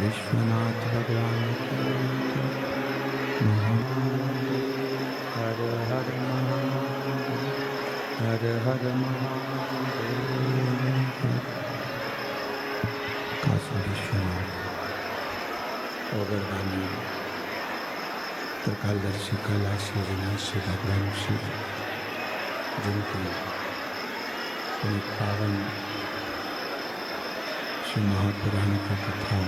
विश्वनाथ भगवान की हर हर महादेव, हर हर महादेव। काशी विश्वनाथ ओगरदानी त्रिकालदर्शी कैलाशी विनाशी भगवान शिव, जिनकी एक पावन श्री महापुराण की कथा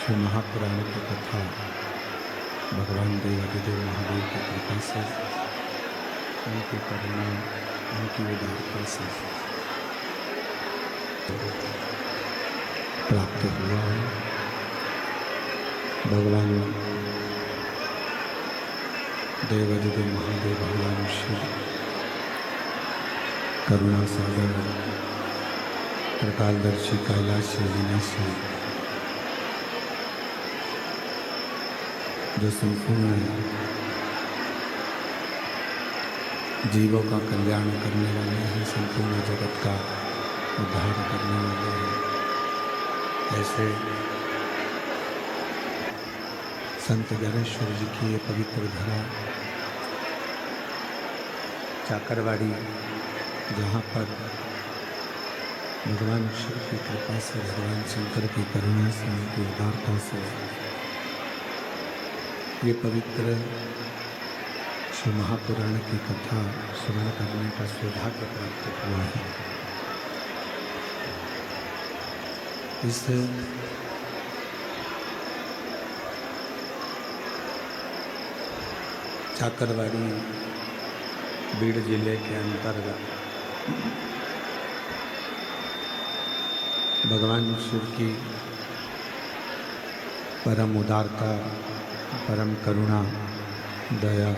श्री महापुराण की कथा भगवान देवादिदेव महादेव की कृपा से, उनकी करुणा, उनकी उदारता से प्राप्त हुआ है। भगवान देवादिदेव महादेव भगवान शिव करुणा सागर त्रिकालदर्शी कैलाशी विनाशी, जो संपूर्ण जीवों का कल्याण करने वाले हैं, संपूर्ण जगत का उद्धार करने वाले हैं, ऐसे संत ज्ञानेश्वर जी की ये पवित्र धरा चाकरवाड़ी, जहाँ पर भगवान शिव की कृपा से, भगवान शंकर की करुणा से, उनकी उदारता से ये पवित्र श्री महापुराण की कथा श्रवण करने का सौभाग्य प्राप्त हुआ है। इस चाकरवाड़ी बीड़ जिले के अंतर्गत भगवान शिव की परम उदारता, परम करुणा, दया,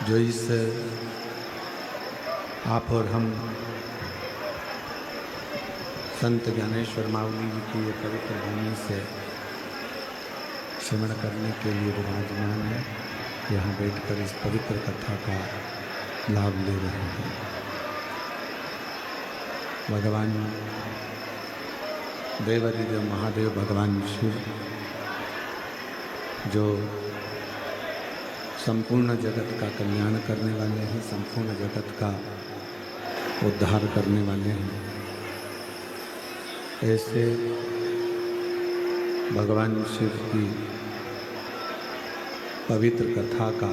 जो इस आप और हम संत ज्ञानेश्वर माऊली जी की ये पवित्र भूमि से श्रवण करने के लिए विराजमान है, यहाँ बैठकर इस पवित्र कथा का लाभ ले रहे हैं। भगवान देवादिदेव महादेव भगवान शिव, जो संपूर्ण जगत का कल्याण करने वाले हैं, संपूर्ण जगत का उद्धार करने वाले हैं, ऐसे भगवान शिव की पवित्र कथा का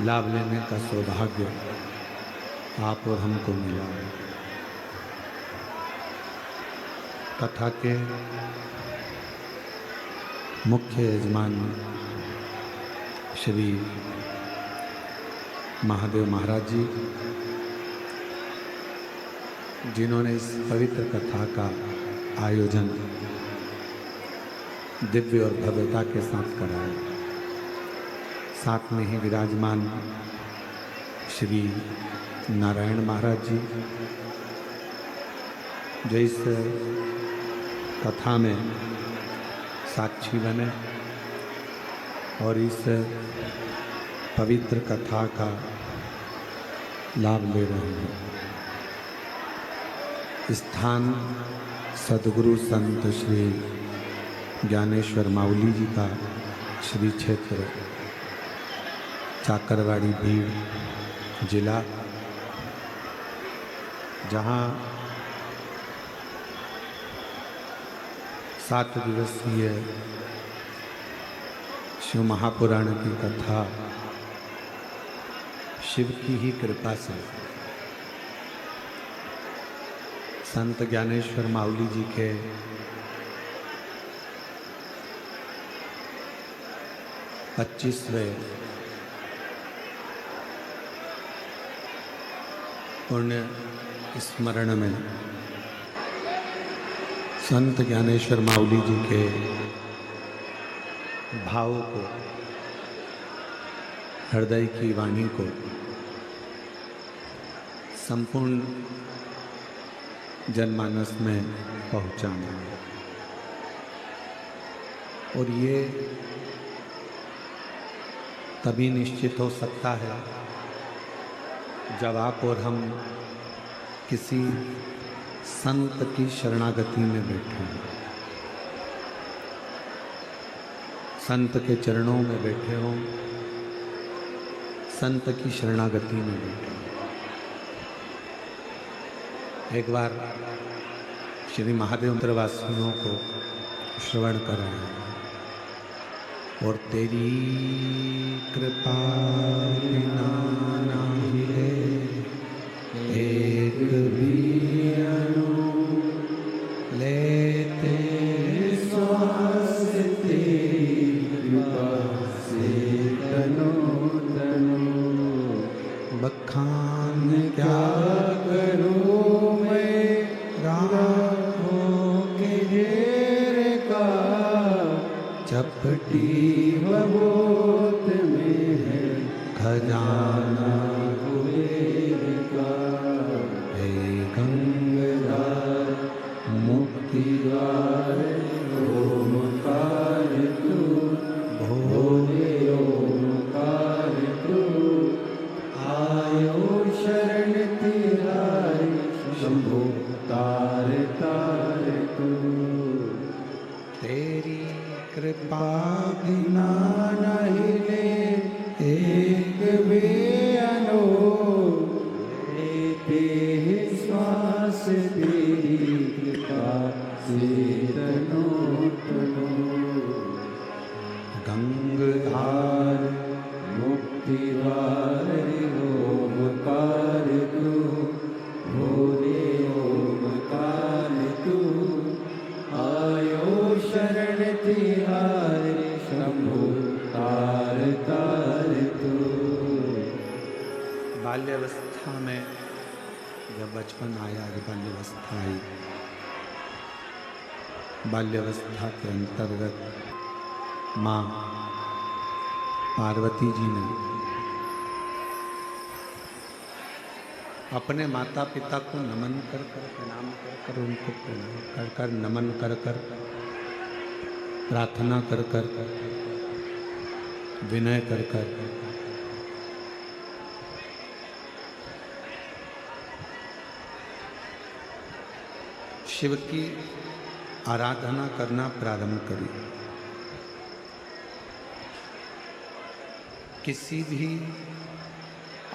लाभ लेने का सौभाग्य आप और हमको मिला है। कथा के मुख्य यजमान श्री महादेव महाराज जी, जिन्होंने इस पवित्र कथा का आयोजन दिव्य और भव्यता के साथ कराया, साथ में ही विराजमान श्री नारायण महाराज जी, जो इस कथा में साक्षी बने और इस पवित्र कथा का लाभ ले रहे हैं। स्थान सद्गुरु संत श्री ज्ञानेश्वर माउली जी का श्री क्षेत्र चाकरवाड़ी भीड़ जिला, जहाँ 7 दिवसीय शिव महापुराण की कथा शिव की ही कृपा से संत ज्ञानेश्वर माउली जी के पच्चीसवें पुण्य स्मरण में संत ज्ञानेश्वर माउली जी के भाव को, हृदय की वाणी को संपूर्ण जनमानस में पहुंचाना। और ये तभी निश्चित हो सकता है जब आप और हम किसी संत की शरणागति में बैठे हों, संत के चरणों में बैठे हों, संत की शरणागति में बैठे हों। एक बार श्री महादेव मंत्रवासियों को श्रवण कराया, और तेरी कृपा बिना नाही है एक भी अणु लेते श्वास, तेरी कृपा से तनो तनो बखान क्या करूं मैं राहों के घेर का, चपटी बबूत में है खजाना कुबेर का। हे गंगाधर मुक्ति द्वार ओमकार तू, भोले ओमकार तू, आयो शरण तिहारी शंभो तार तार तू। तेरी कृपा बिना नहीं ले एक भी अनो, लेते श्वास तेरी कृपा से तनो तनो। गंगाधार मुक्ति द्वार ओमकार तू, भोले ओमकार तू, आयो शरण तिहारी शंभो तार तार तू। बाल्यावस्था में जब बचपन आया, जब बाल्यावस्था आई, बाल्यावस्था के अंतर्गत माँ पार्वती जी ने अपने माता पिता को नमन कर कर, प्रणाम कर कर, उनको प्रणाम कर कर, नमन कर कर, प्रार्थना कर कर, विनय कर कर शिव की आराधना करना प्रारंभ करी। किसी भी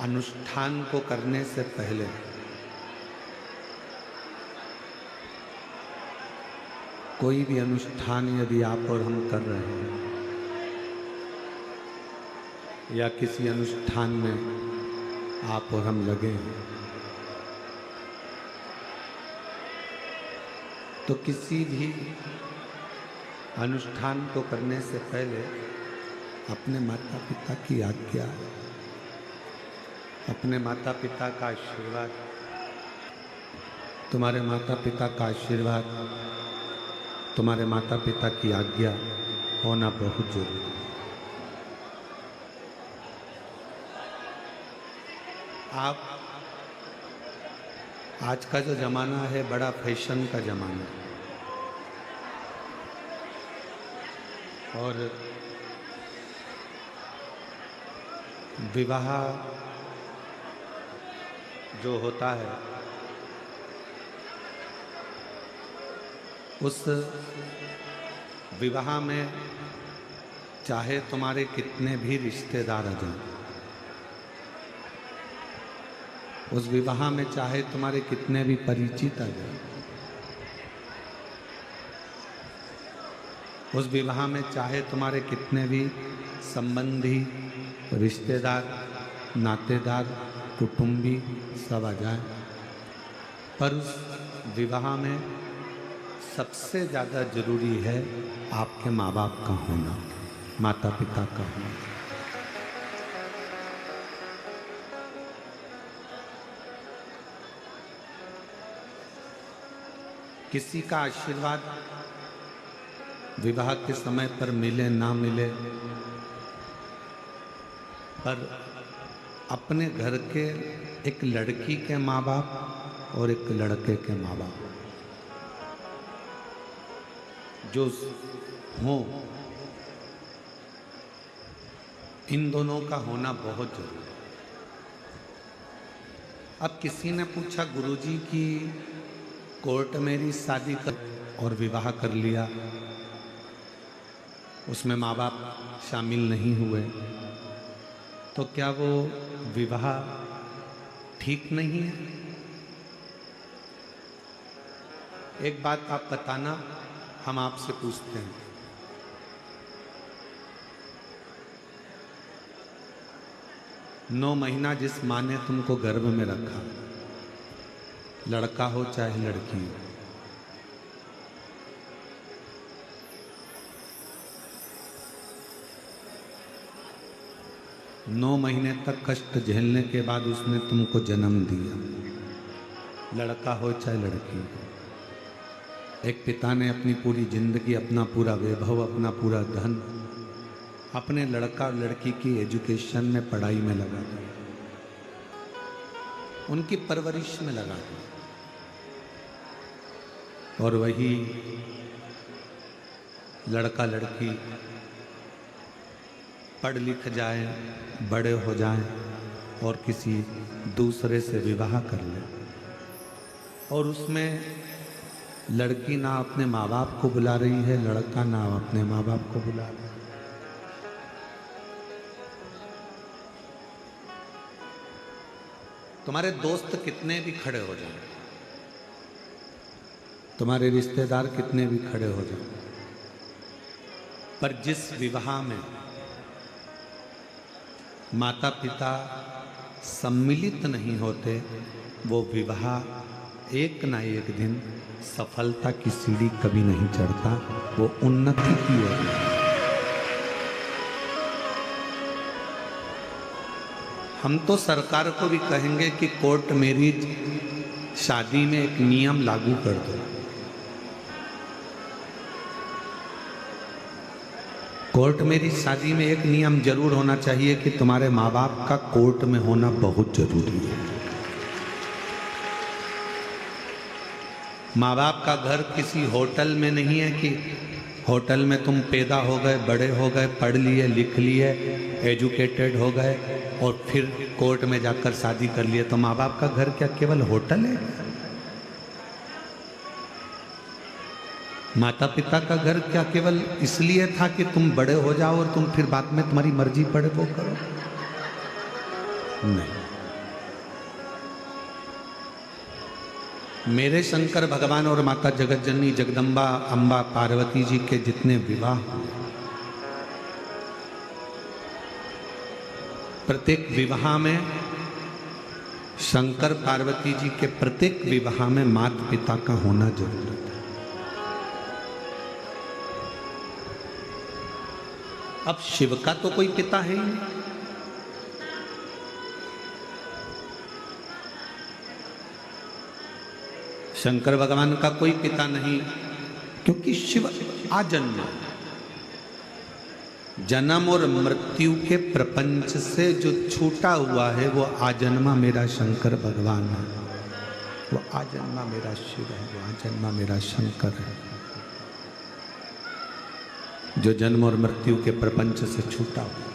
अनुष्ठान को करने से पहले कोई भी अनुष्ठान यदि आप और हम कर रहे हैं, या किसी अनुष्ठान में आप और हम लगे हैं, तो किसी भी अनुष्ठान को करने से पहले अपने माता पिता की आज्ञा, अपने माता पिता का आशीर्वाद, तुम्हारे माता पिता का आशीर्वाद, तुम्हारे माता पिता की आज्ञा होना बहुत जरूरी है। आप आज का जो ज़माना है बड़ा फैशन का ज़माना है और विवाह जो होता है उस विवाह में चाहे तुम्हारे कितने भी रिश्तेदार आ जाएं, उस विवाह में चाहे तुम्हारे कितने भी परिचित आ जाएं, उस विवाह में चाहे तुम्हारे कितने भी संबंधी, रिश्तेदार, नातेदार, कुटुंबी सब आ जाएं, पर उस विवाह में सबसे ज़्यादा जरूरी है आपके माँ बाप का होना, माता पिता का होना। किसी का आशीर्वाद विवाह के समय पर मिले ना मिले, पर अपने घर के एक लड़की के माँ बाप और एक लड़के के माँ बाप जो हो, इन दोनों का होना बहुत जरूरी है। अब किसी ने पूछा गुरुजी की कोर्ट मेरी शादी कर और विवाह कर लिया, उसमें माँ बाप शामिल नहीं हुए, तो क्या वो विवाह ठीक नहीं है? एक बात आप बताना, हम आपसे पूछते हैं, 9 महीना जिस माँ ने तुमको गर्भ में रखा, लड़का हो चाहे लड़की हो, नौ महीने तक कष्ट झेलने के बाद उसने तुमको जन्म दिया, लड़का हो चाहे लड़की हो। एक पिता ने अपनी पूरी जिंदगी, अपना पूरा वैभव, अपना पूरा धन अपने लड़का और लड़की की एजुकेशन में, पढ़ाई में लगा दिया, उनकी परवरिश में लगा दिया, और वही लड़का लड़की पढ़ लिख जाए, बड़े हो जाएं और किसी दूसरे से विवाह कर ले, और उसमें लड़की ना अपने माँ बाप को बुला रही है, लड़का ना अपने माँ बाप को बुला रहा है। तुम्हारे दोस्त कितने भी खड़े हो जाएं, तुम्हारे रिश्तेदार कितने भी खड़े हो जाएं, पर जिस विवाह में माता पिता सम्मिलित नहीं होते, वो विवाह एक ना एक दिन सफलता की सीढ़ी कभी नहीं चढ़ता, वो उन्नति की ओर। हम तो सरकार को भी कहेंगे कि कोर्ट मैरिज शादी में एक नियम लागू कर दो। कोर्ट मैरिज शादी में एक नियम जरूर होना चाहिए कि तुम्हारे माँ बाप का कोर्ट में होना बहुत जरूरी है। माँ बाप का घर किसी होटल में नहीं है कि होटल में तुम पैदा हो गए, बड़े हो गए, पढ़ लिए, लिख लिए, एजुकेटेड हो गए और फिर कोर्ट में जाकर शादी कर लिए। तो माँ बाप का घर क्या केवल होटल है? माता पिता का घर क्या केवल इसलिए था कि तुम बड़े हो जाओ और तुम फिर बाद में तुम्हारी मर्जी पड़े वो करो? नहीं। मेरे शंकर भगवान और माता जगत जननी जगदम्बा अम्बा पार्वती जी के जितने विवाह, प्रत्येक विवाह में शंकर पार्वती जी के प्रत्येक विवाह में माता पिता का होना जरूरी है। अब शिव का तो कोई पिता है ही नहीं, शंकर भगवान का कोई पिता नहीं, क्योंकि शिव आजन्म, जन्म और मृत्यु के प्रपंच से जो छूटा हुआ है वो आजन्मा मेरा शंकर भगवान है, वो आजन्मा मेरा शिव है, वो आजन्मा मेरा शंकर है, जो जन्म और मृत्यु के प्रपंच से छूटा हुआ।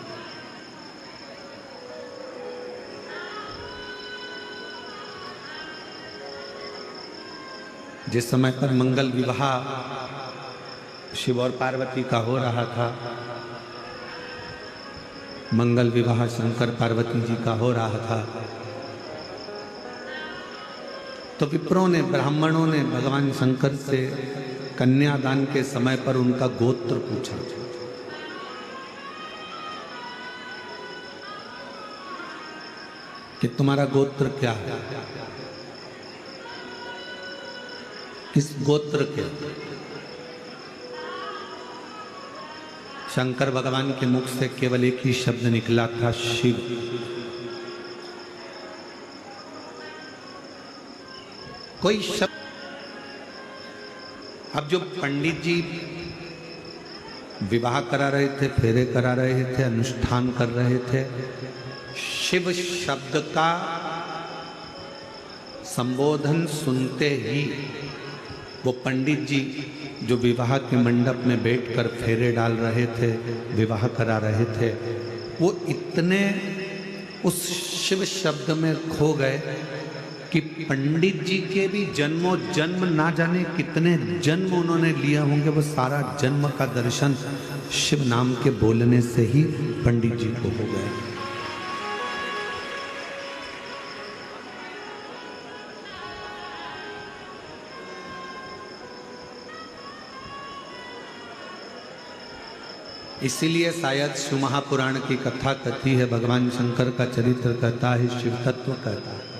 जिस समय पर मंगल विवाह शिव और पार्वती का हो रहा था, मंगल विवाह शंकर पार्वती जी का हो रहा था, तो विप्रों ने, ब्राह्मणों ने भगवान शंकर से कन्यादान के समय पर उनका गोत्र पूछा। कि तुम्हारा गोत्र क्या है, किस गोत्र के? शंकर भगवान के मुख से केवल एक ही शब्द निकला था, शिव। कोई शब्द। अब जो पंडित जी विवाह करा रहे थे, फेरे करा रहे थे, अनुष्ठान कर रहे थे, शिव शब्द का संबोधन सुनते ही वो पंडित जी जो विवाह के मंडप में बैठकर फेरे डाल रहे थे, विवाह करा रहे थे, वो इतने उस शिव शब्द में खो गए कि पंडित जी के भी जन्मों जन्म ना जाने कितने जन्म उन्होंने लिया होंगे, वो सारा जन्म का दर्शन शिव नाम के बोलने से ही पंडित जी को हो गया। इसीलिए शायद शिव महापुराण की कथा कहती है, भगवान शंकर का चरित्र कहता है, शिव तत्व कहता है।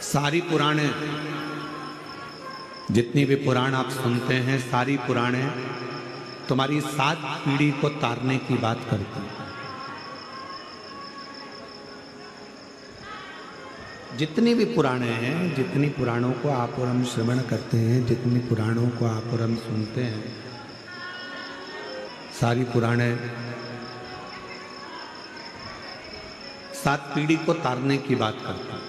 सारी पुराणे, जितनी भी पुराण आप सुनते हैं, सारी पुराणे तुम्हारी 7 पीढ़ी को तारने की बात करती हैं। जितनी भी पुराणे हैं, जितनी पुराणों को आप और हम श्रवण करते हैं, जितनी पुराणों को आप और हम सुनते हैं, सारी पुराणे 7 पीढ़ी को तारने की बात करती हैं।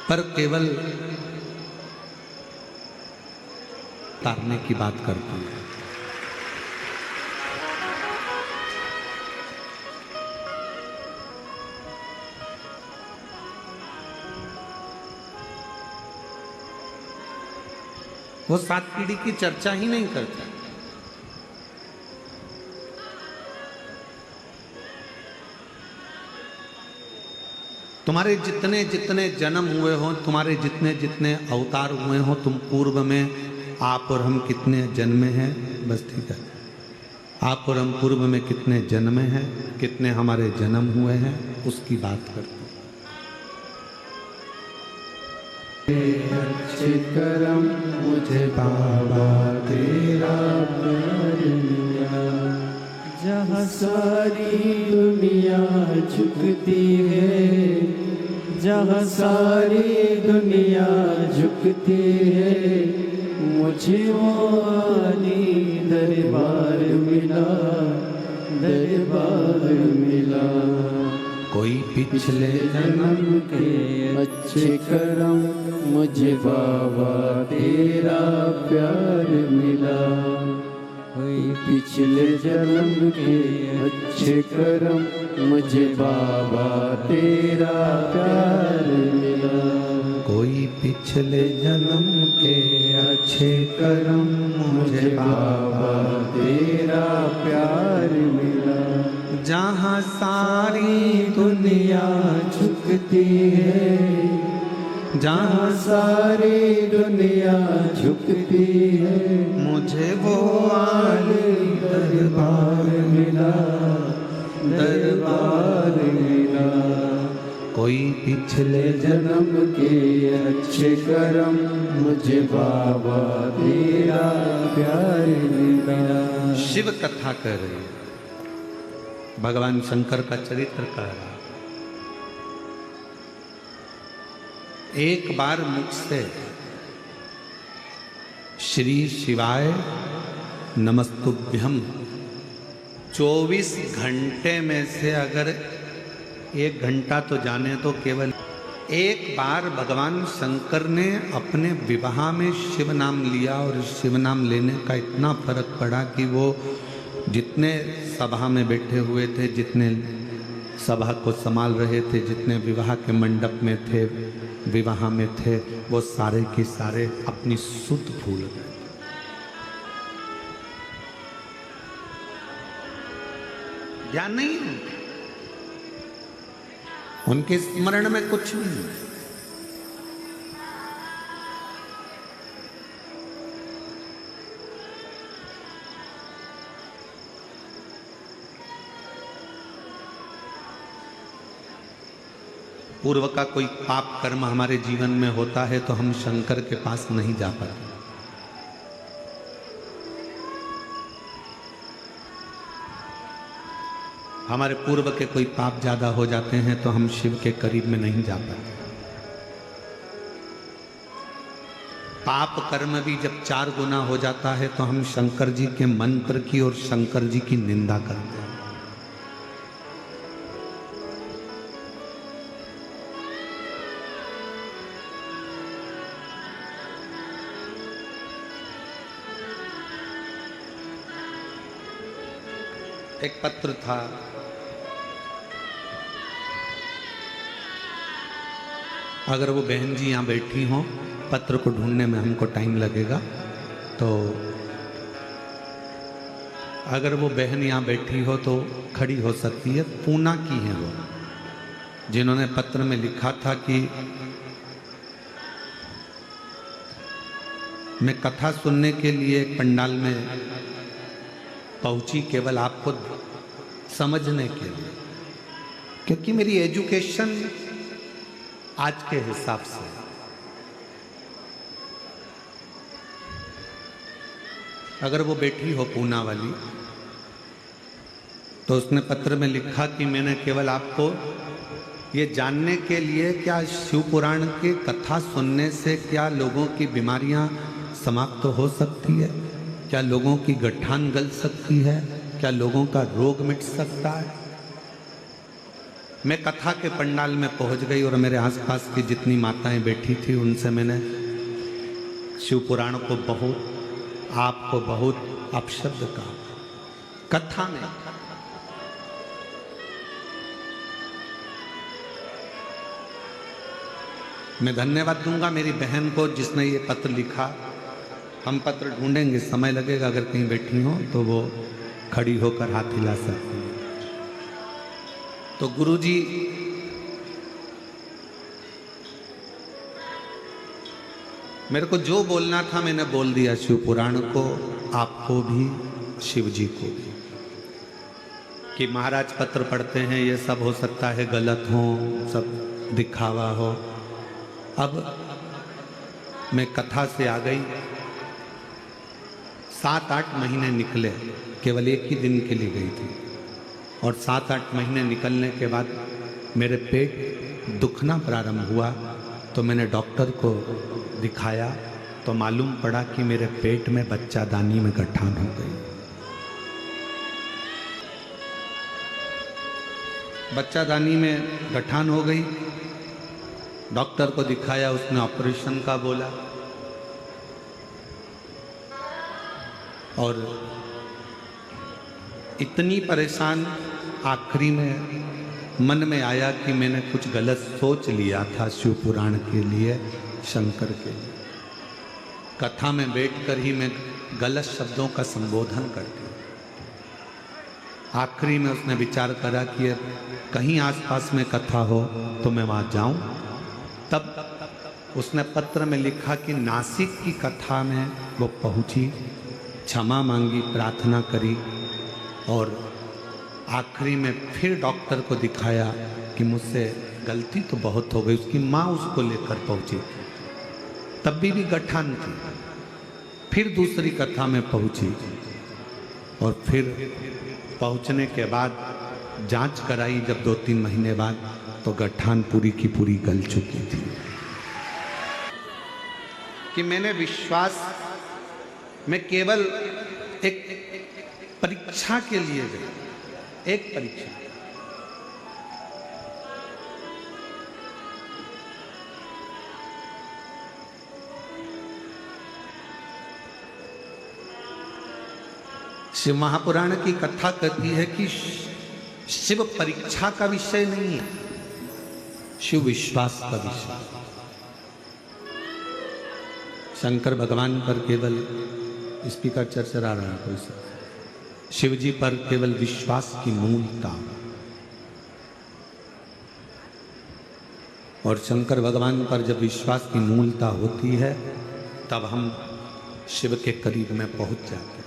पर केवल तारने की बात करती है। वो 7 पीढ़ी की चर्चा ही नहीं करता। तुम्हारे जितने जितने जन्म हुए हो, तुम्हारे जितने जितने अवतार हुए हो, तुम पूर्व में आप और हम कितने जन्मे हैं, बस ठीक है। आप और हम पूर्व में कितने जन्मे हैं, कितने हमारे जन्म हुए हैं, उसकी बात करते हैं। अच्छे करम मुझे बाबा तेरा प्यार मिला, जहाँ सारी दुनिया झुकती है, जहाँ सारी दुनिया झुकती है, मुझे वो आली दरबार मिला, दरबार मिला। कोई पिछले जन्म के अच्छे करम मुझे बाबा तेरा प्यार मिला, कोई पिछले जन्म के अच्छे करम मुझे बाबा तेरा प्यार मिला, कोई पिछले जन्म के अच्छे कर्म मुझे बाबा तेरा प्यार मिला। जहाँ सारी दुनिया झुकती है, जहाँ सारी दुनिया झुकती है, मुझे वो आली दरबार मिला, दरबार मिला। कोई पिछले जन्म के अच्छे कर्म मुझे बाबा तेरा प्यार मिला। शिव कथा कर रहे हैं। भगवान शंकर का चरित्र कह रहा। एक बार मुख से श्री शिवाय नमस्तुभ्यम 24 घंटे में से अगर 1 घंटा तो जाने तो केवल एक बार भगवान शंकर ने अपने विवाह में शिव नाम लिया, और शिव नाम लेने का इतना फर्क पड़ा कि वो जितने सभा में बैठे हुए थे, जितने सभा को संभाल रहे थे, जितने विवाह के मंडप में थे, विवाह में थे, वो सारे के सारे अपनी सुध भूल गए। ज्ञान नहीं है उनके स्मरण में, कुछ नहीं। पूर्व का कोई पाप कर्म हमारे जीवन में होता है तो हम शंकर के पास नहीं जा पाते। हमारे पूर्व के कोई पाप ज्यादा हो जाते हैं तो हम शिव के करीब में नहीं जा पाते। पाप कर्म भी जब 4 गुना हो जाता है तो हम शंकर जी के मंत्र की और शंकर जी की निंदा करते हैं। एक पत्र था, अगर वो बहन जी यहाँ बैठी हों, पत्र को ढूंढने में हमको टाइम लगेगा, तो अगर वो बहन यहाँ बैठी हो तो खड़ी हो सकती है। पूना की है वो, जिन्होंने पत्र में लिखा था कि मैं कथा सुनने के लिए पंडाल में पहुंची, केवल आपको समझने के लिए, क्योंकि मेरी एजुकेशन आज के हिसाब से अगर वो बैठी हो पूना वाली, तो उसने पत्र में लिखा कि मैंने केवल आपको ये जानने के लिए, क्या शिव पुराण के कथा सुनने से क्या लोगों की बीमारियां समाप्त हो सकती है, क्या लोगों की गठान गल सकती है, क्या लोगों का रोग मिट सकता है। मैं कथा के पंडाल में पहुंच गई और मेरे आसपास की जितनी माताएं बैठी थी उनसे मैंने शिव पुराण को बहुत, आपको बहुत अपशब्द कहा कथा में। मैं धन्यवाद दूंगा मेरी बहन को जिसने ये पत्र लिखा। हम पत्र ढूंढेंगे, समय लगेगा, अगर कहीं बैठी हो तो वो खड़ी होकर हाथ हिला सकती है। तो गुरुजी मेरे को जो बोलना था मैंने बोल दिया, शिव पुराण को, आपको भी, शिव जी को भी, कि महाराज पत्र पढ़ते हैं, ये सब हो सकता है गलत हो, सब दिखावा हो। अब मैं कथा से आ गई, 7-8 महीने निकले, केवल एक ही दिन के लिए गई थी, और 7-8 महीने निकलने के बाद मेरे पेट दुखना प्रारंभ हुआ। तो मैंने डॉक्टर को दिखाया तो मालूम पड़ा कि मेरे पेट में बच्चादानी में गठान हो गई। बच्चादानी में गठान हो गई, डॉक्टर को दिखाया, उसने ऑपरेशन का बोला, और इतनी परेशान, आखिरी में मन में आया कि मैंने कुछ गलत सोच लिया था शिव पुराण के लिए, शंकर के लिए। कथा में बैठकर ही मैं गलत शब्दों का संबोधन करती हूँ। आखिरी में उसने विचार करा कि कहीं आसपास में कथा हो तो मैं वहाँ जाऊँ। तब उसने पत्र में लिखा कि नासिक की कथा में वो पहुँची, क्षमा मांगी, प्रार्थना करी, और आखिरी में फिर डॉक्टर को दिखाया कि मुझसे गलती तो बहुत हो गई। उसकी माँ उसको लेकर पहुंची, तब भी गठान थी। फिर दूसरी कथा में पहुंची, और फिर पहुंचने के बाद जांच कराई जब 2-3 महीने बाद, तो गठान पूरी की पूरी गल चुकी थी। कि मैंने विश्वास में केवल एक परीक्षा के लिए गया, एक परीक्षा। शिव महापुराण की कथा कहती है कि शिव परीक्षा का विषय नहीं है, शिव विश्वास का विषय। शंकर भगवान पर केवल स्पीकर चरचरा रहा है कोई सा, शिव जी पर केवल विश्वास की मूलता। और शंकर भगवान पर जब विश्वास की मूलता होती है तब हम शिव के करीब में पहुंच जाते हैं।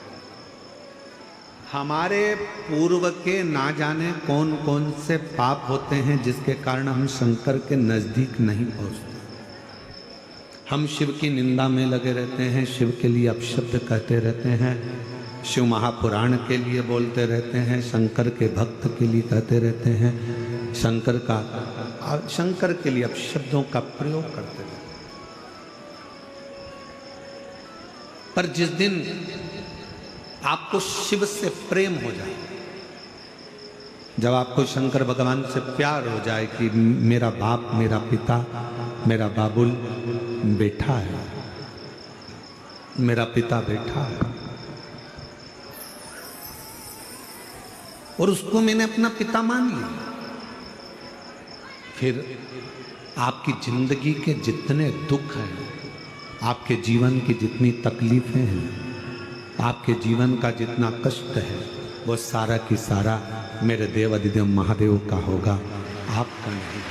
हमारे पूर्व के ना जाने कौन कौन से पाप होते हैं जिसके कारण हम शंकर के नजदीक नहीं पहुंचते। हम शिव की निंदा में लगे रहते हैं, शिव के लिए अपशब्द कहते रहते हैं, शिव महापुराण के लिए बोलते रहते हैं, शंकर के भक्त के लिए कहते रहते हैं, शंकर के लिए अपशब्दों का प्रयोग करते रहते हैं। पर जिस दिन आपको शिव से प्रेम हो जाए, जब आपको शंकर भगवान से प्यार हो जाए कि मेरा बाप, मेरा पिता, मेरा बाबुल बैठा है, मेरा पिता बैठा है, और उसको मैंने अपना पिता मान लिया, फिर आपकी जिंदगी के जितने दुख हैं, आपके जीवन की जितनी तकलीफें हैं, आपके जीवन का जितना कष्ट है, वो सारा की सारा मेरे देव अधिदेव महादेव का होगा, आपका नहीं।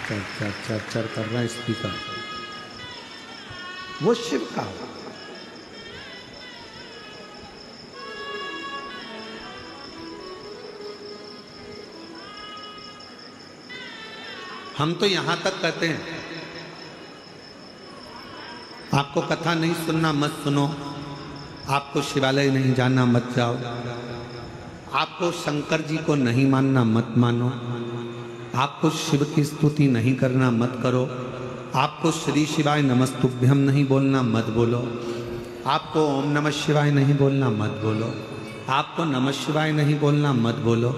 चर चर चर चर कर रहा है स्पीकर, वो शिव का होगा। हम तो यहां तक कहते हैं आपको कथा नहीं सुनना मत सुनो, आपको शिवालय नहीं जाना मत जाओ, आपको शंकर जी को नहीं मानना मत मानो, आपको शिव की स्तुति नहीं करना मत करो, आपको श्री शिवाय नमस्तुभ्यम नहीं बोलना मत बोलो, आपको ओम नमः शिवाय नहीं बोलना मत बोलो, आपको नमः शिवाय नहीं बोलना मत बोलो।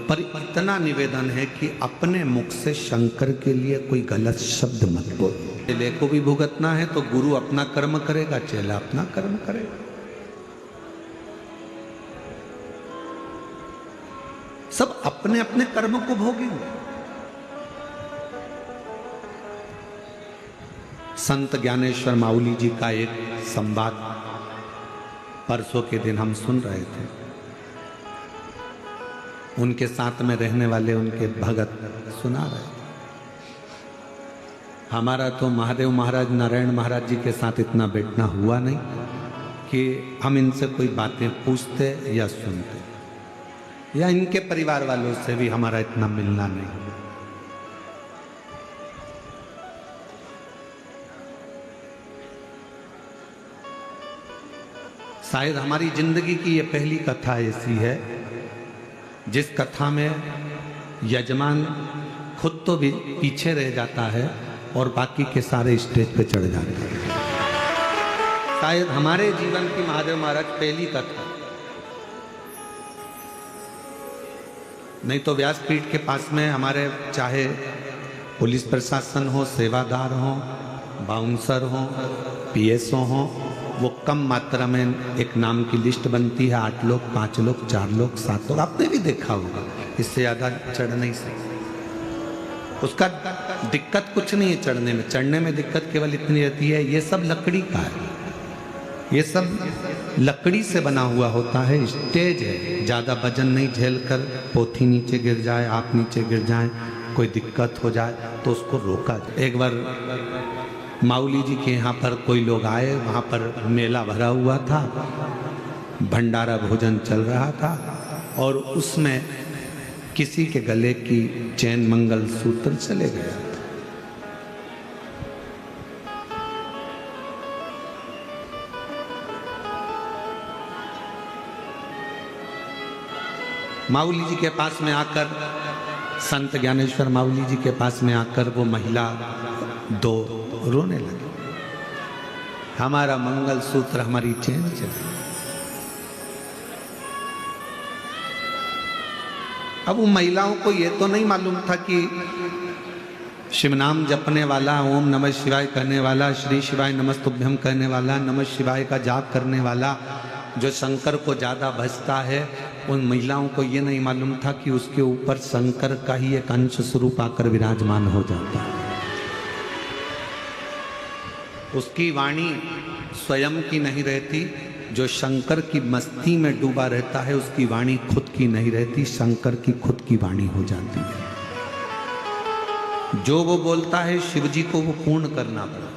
पर इतना निवेदन है कि अपने मुख से शंकर के लिए कोई गलत शब्द मत बोलो। चेले को भी भुगतना है तो गुरु अपना कर्म करेगा, चेला अपना कर्म करेगा। सब अपने अपने कर्म को भोगेंगे। संत ज्ञानेश्वर माउली जी का एक संवाद परसों के दिन हम सुन रहे थे। उनके साथ में रहने वाले उनके भगत सुना रहे थे। हमारा तो महादेव महाराज, नारायण महाराज जी के साथ इतना बैठना हुआ नहीं कि हम इनसे कोई बातें पूछते या सुनते, या इनके परिवार वालों से भी हमारा इतना मिलना नहीं। शायद हमारी जिंदगी की ये पहली कथा ऐसी है जिस कथा में यजमान खुद तो भी पीछे रह जाता है और बाकी के सारे स्टेज पे चढ़ जाते हैं। शायद हमारे जीवन की महादेव महाराज पहली कथा, नहीं तो व्यासपीठ के पास में हमारे चाहे पुलिस प्रशासन हो, सेवादार हो, बाउंसर हो, पीएसओ हो, वो कम मात्रा में एक नाम की लिस्ट बनती है, 8 लोग, 5 लोग, 4 लोग, 7 लोग, आपने भी देखा होगा। इससे ज़्यादा चढ़ नहीं सकते। उसका दिक्कत कुछ नहीं है चढ़ने में, चढ़ने में दिक्कत केवल इतनी रहती है, ये सब लकड़ी का है, ये सब लकड़ी से बना हुआ होता है, स्टेज है। ज़्यादा वजन नहीं झेल कर पोथी नीचे गिर जाए, आप नीचे गिर जाए, कोई दिक्कत हो जाए तो उसको रोका जाए। एक बार माउली जी के यहाँ पर कोई लोग आए, वहाँ पर मेला भरा हुआ था, भंडारा भोजन चल रहा था, और उसमें किसी के गले की चैन मंगल सूत्र चले गया। माऊली जी के पास में आकर, संत ज्ञानेश्वर माऊली जी के पास में आकर वो महिला दो रोने लगी, हमारा मंगल सूत्र, हमारी चेन चली। अब उन महिलाओं को ये तो नहीं मालूम था कि शिव नाम जपने वाला, ओम नमः शिवाय कहने वाला, श्री शिवाय नमस्तुभ्यम कहने वाला, नमः शिवाय का जाप करने वाला, जो शंकर को ज़्यादा भजता है, उन महिलाओं को ये नहीं मालूम था कि उसके ऊपर शंकर का ही एक अंश स्वरूप आकर विराजमान हो जाता है। उसकी वाणी स्वयं की नहीं रहती, जो शंकर की मस्ती में डूबा रहता है उसकी वाणी खुद की नहीं रहती, शंकर की खुद की वाणी हो जाती है। जो वो बोलता है शिव जी को वो पूर्ण करना पड़ता है।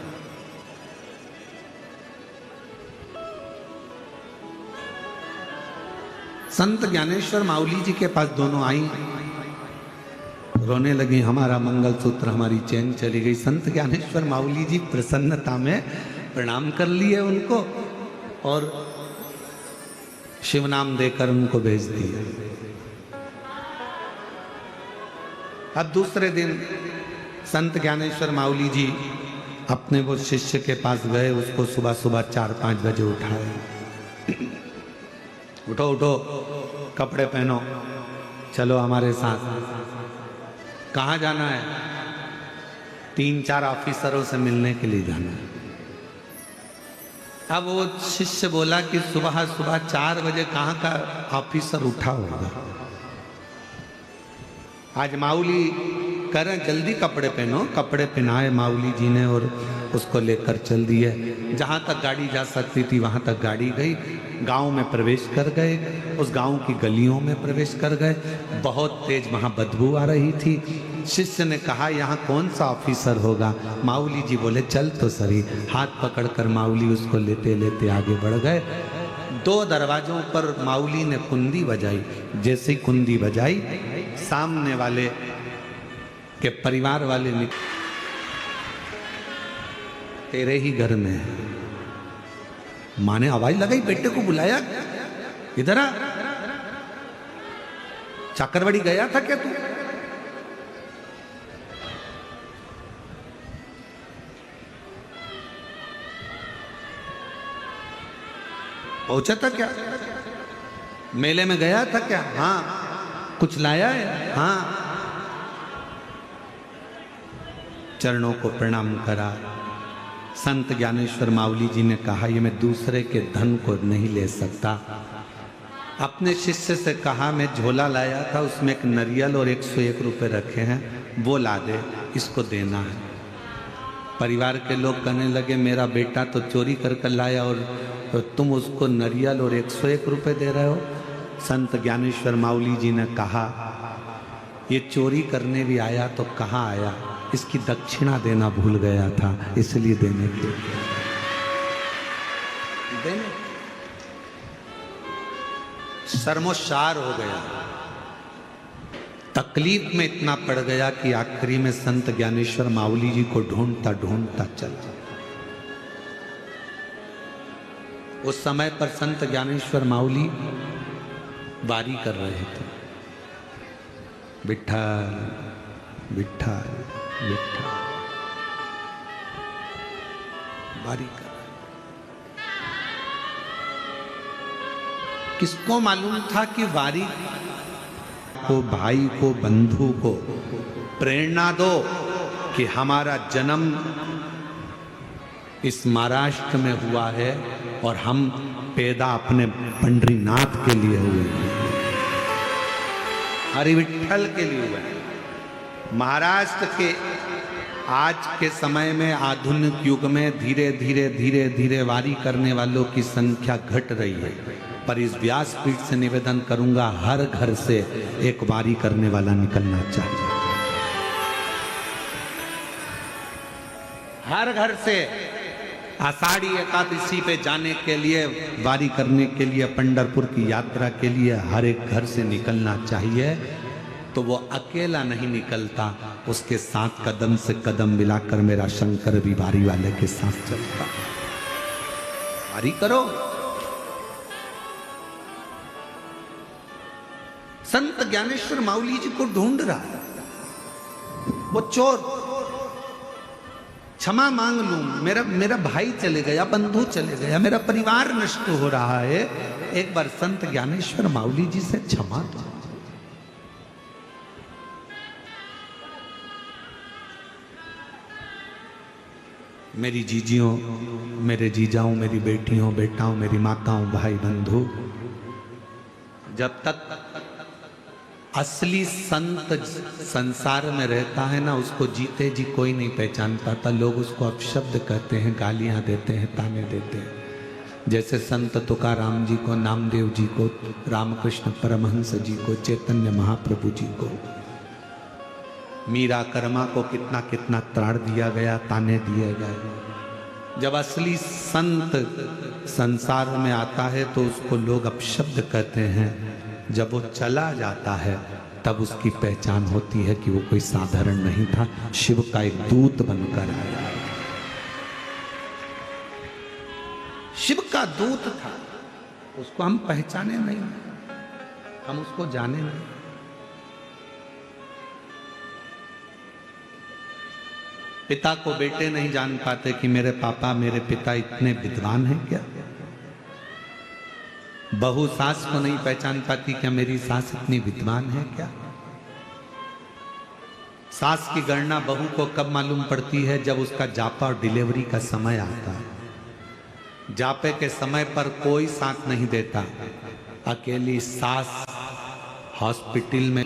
संत ज्ञानेश्वर माऊली जी के पास दोनों आई, रोने लगी, हमारा मंगलसूत्र, हमारी चैन चली गई। संत ज्ञानेश्वर माऊली जी प्रसन्नता में प्रणाम कर लिए उनको और शिव नाम देकर उनको भेज दिया। अब दूसरे दिन संत ज्ञानेश्वर माऊली जी अपने वो शिष्य के पास गए, उसको सुबह सुबह 4-5 बजे उठाए, उठो उठो, कपड़े पहनो, चलो हमारे साथ। कहाँ जाना है? 3-4 ऑफिसरों से मिलने के लिए जाना है। अब वो शिष्य बोला कि सुबह सुबह 4 बजे कहाँ का ऑफिसर उठा होगा। आज माऊली करें जल्दी कपड़े पहनो, कपड़े पहनाए माऊली जी ने और उसको लेकर चल दिए। जहाँ तक गाड़ी जा सकती थी वहाँ तक गाड़ी गई। गांव में प्रवेश कर गए, उस गांव की गलियों में प्रवेश कर गए। बहुत तेज वहाँ बदबू आ रही थी। शिष्य ने कहा यहाँ कौन सा ऑफिसर होगा? माऊली जी बोले चल तो सही। हाथ पकड़कर माऊली उसको लेते लेते आगे बढ़ गए। 2 दरवाजों पर माऊली ने कुंदी बजाई। जैसे ही कुंदी बजाई, सामने वाले के परिवार वाले निकले, तेरे ही घर में है। माँ ने आवाज लगाई, बेटे को बुलाया, इधर आ, चाकरवाड़ी गया था क्या तू? पहुंचा था क्या? मेले में गया था क्या? हाँ। कुछ लाया है? हाँ। चरणों को प्रणाम करा। संत ज्ञानेश्वर माऊली जी ने कहा ये मैं दूसरे के धन को नहीं ले सकता। अपने शिष्य से कहा मैं झोला लाया था, उसमें एक नरियल और 101 रुपये रखे हैं, वो ला दे, इसको देना है। परिवार के लोग कहने लगे मेरा बेटा तो चोरी कर लाया और तुम उसको नरियल और 101 रुपये दे रहे हो। संत ज्ञानेश्वर माऊली जी ने कहा ये चोरी करने भी आया तो कहाँ आया, इसकी दक्षिणा देना भूल गया था, इसलिए देने के देने शर्मोशार हो गया। तकलीफ में इतना पड़ गया कि आखिरी में संत ज्ञानेश्वर माऊली जी को ढूंढता ढूंढता चल। उस समय पर संत ज्ञानेश्वर माऊली वारी कर रहे थे, विठ्ठल विठ्ठल विठ्ठल वारी कर। किसको मालूम था कि वारी को, भाई को, बंधु को प्रेरणा दो कि हमारा जन्म इस महाराष्ट्र में हुआ है और हम पैदा अपने पंडरीनाथ के लिए हुए हैं, हरि विठ्ठल के लिए हुए हैं। महाराष्ट्र के आज के समय में, आधुनिक युग में धीरे धीरे धीरे धीरे वारी करने वालों की संख्या घट रही है, पर इस व्यासपीठ से निवेदन करूंगा हर घर से एक वारी करने वाला निकलना चाहिए। हर घर से आषाढ़ी एकादशी पे जाने के लिए, वारी करने के लिए, पंढरपुर की यात्रा के लिए हर एक घर से निकलना चाहिए। तो वो अकेला नहीं निकलता, उसके साथ कदम से कदम मिलाकर मेरा शंकर भी वारी वाले के साथ चलता। वारी करो। संत ज्ञानेश्वर माऊली जी को ढूंढ रहा है। वो चोर, क्षमा मांग लूं, मेरा भाई चले गया, बंधु चले गया, मेरा परिवार नष्ट हो रहा है, एक बार संत ज्ञानेश्वर माऊली जी से क्षमा दो। मेरी जीजियों, मेरे जीजाओं, मेरी बेटियों, बेटाओं, मेरी माताओं, भाई बंधु, जब तक असली संत संसार में रहता है ना, उसको जीते जी कोई नहीं पहचान पाता। लोग उसको अपशब्द कहते हैं, गालियां देते हैं, ताने देते हैं। जैसे संत तुकाराम जी को, नामदेव जी को, रामकृष्ण परमहंस जी को, चैतन्य महाप्रभु जी को, मीरा कर्मा को कितना कितना त्राण दिया गया, ताने दिए गए। जब असली संत संसार में आता है तो उसको लोग अपशब्द कहते हैं। जब वो चला जाता है तब उसकी पहचान होती है कि वो कोई साधारण नहीं था, शिव का एक दूत बनकर आया। शिव का दूत था, उसको हम पहचाने नहीं, हम उसको जाने नहीं। पिता को बेटे नहीं जान पाते कि मेरे पापा, मेरे पिता इतने विद्वान हैं क्या। बहू सास को नहीं पहचान पाती, क्या मेरी सास इतनी विद्वान है क्या। सास की गणना बहू को कब मालूम पड़ती है, जब उसका जापा और डिलीवरी का समय आता है। जापे के समय पर कोई साथ नहीं देता, अकेली सास हॉस्पिटल में।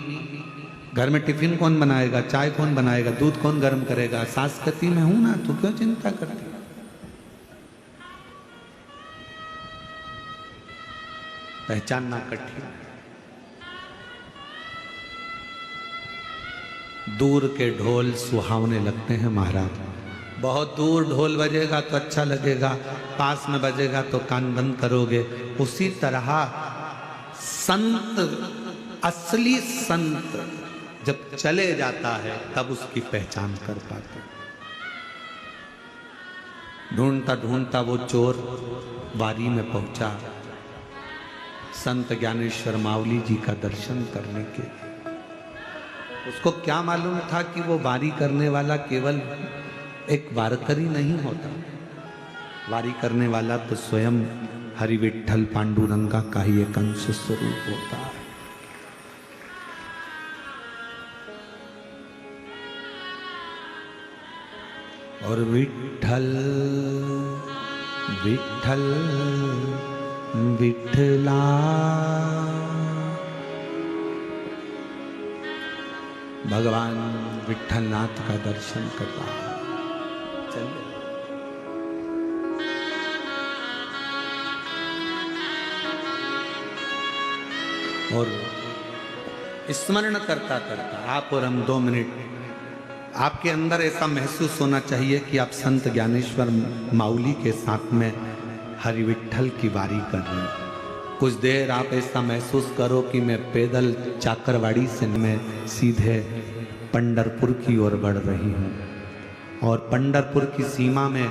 घर में टिफिन कौन बनाएगा, चाय कौन बनाएगा, दूध कौन गर्म करेगा। सास कहती मैं हूं ना, तू क्यों चिंता करती। पहचानना कठिन। दूर के ढोल सुहावने लगते हैं महाराज। बहुत दूर ढोल बजेगा तो अच्छा लगेगा, पास में बजेगा तो कान बंद करोगे। उसी तरह संत, असली संत जब चले जाता है तब उसकी पहचान कर पाते। ढूंढता ढूंढता वो चोर बारी में पहुंचा संत ज्ञानेश्वर माऊली जी का दर्शन करने के। उसको क्या मालूम था कि वो वारी करने वाला केवल एक वारकरी नहीं होता। वारी करने वाला तो स्वयं हरि विठ्ठल पांडुरंगा का ही एक अंश स्वरूप होता है। और विठ्ठल विठ्ठल विठ्ठला, भगवान विठ्ठलनाथ का दर्शन करवा। चलिए और स्मरण करता करता आप और हम 2 मिनट, आपके अंदर ऐसा महसूस होना चाहिए कि आप संत ज्ञानेश्वर माऊली के साथ में हरि विठ्ठल की वारी कर रहे हैं। कुछ देर आप ऐसा महसूस करो कि मैं पैदल चाकरवाड़ी से मैं सीधे पंढरपुर की ओर बढ़ रही हूँ, और पंढरपुर की सीमा में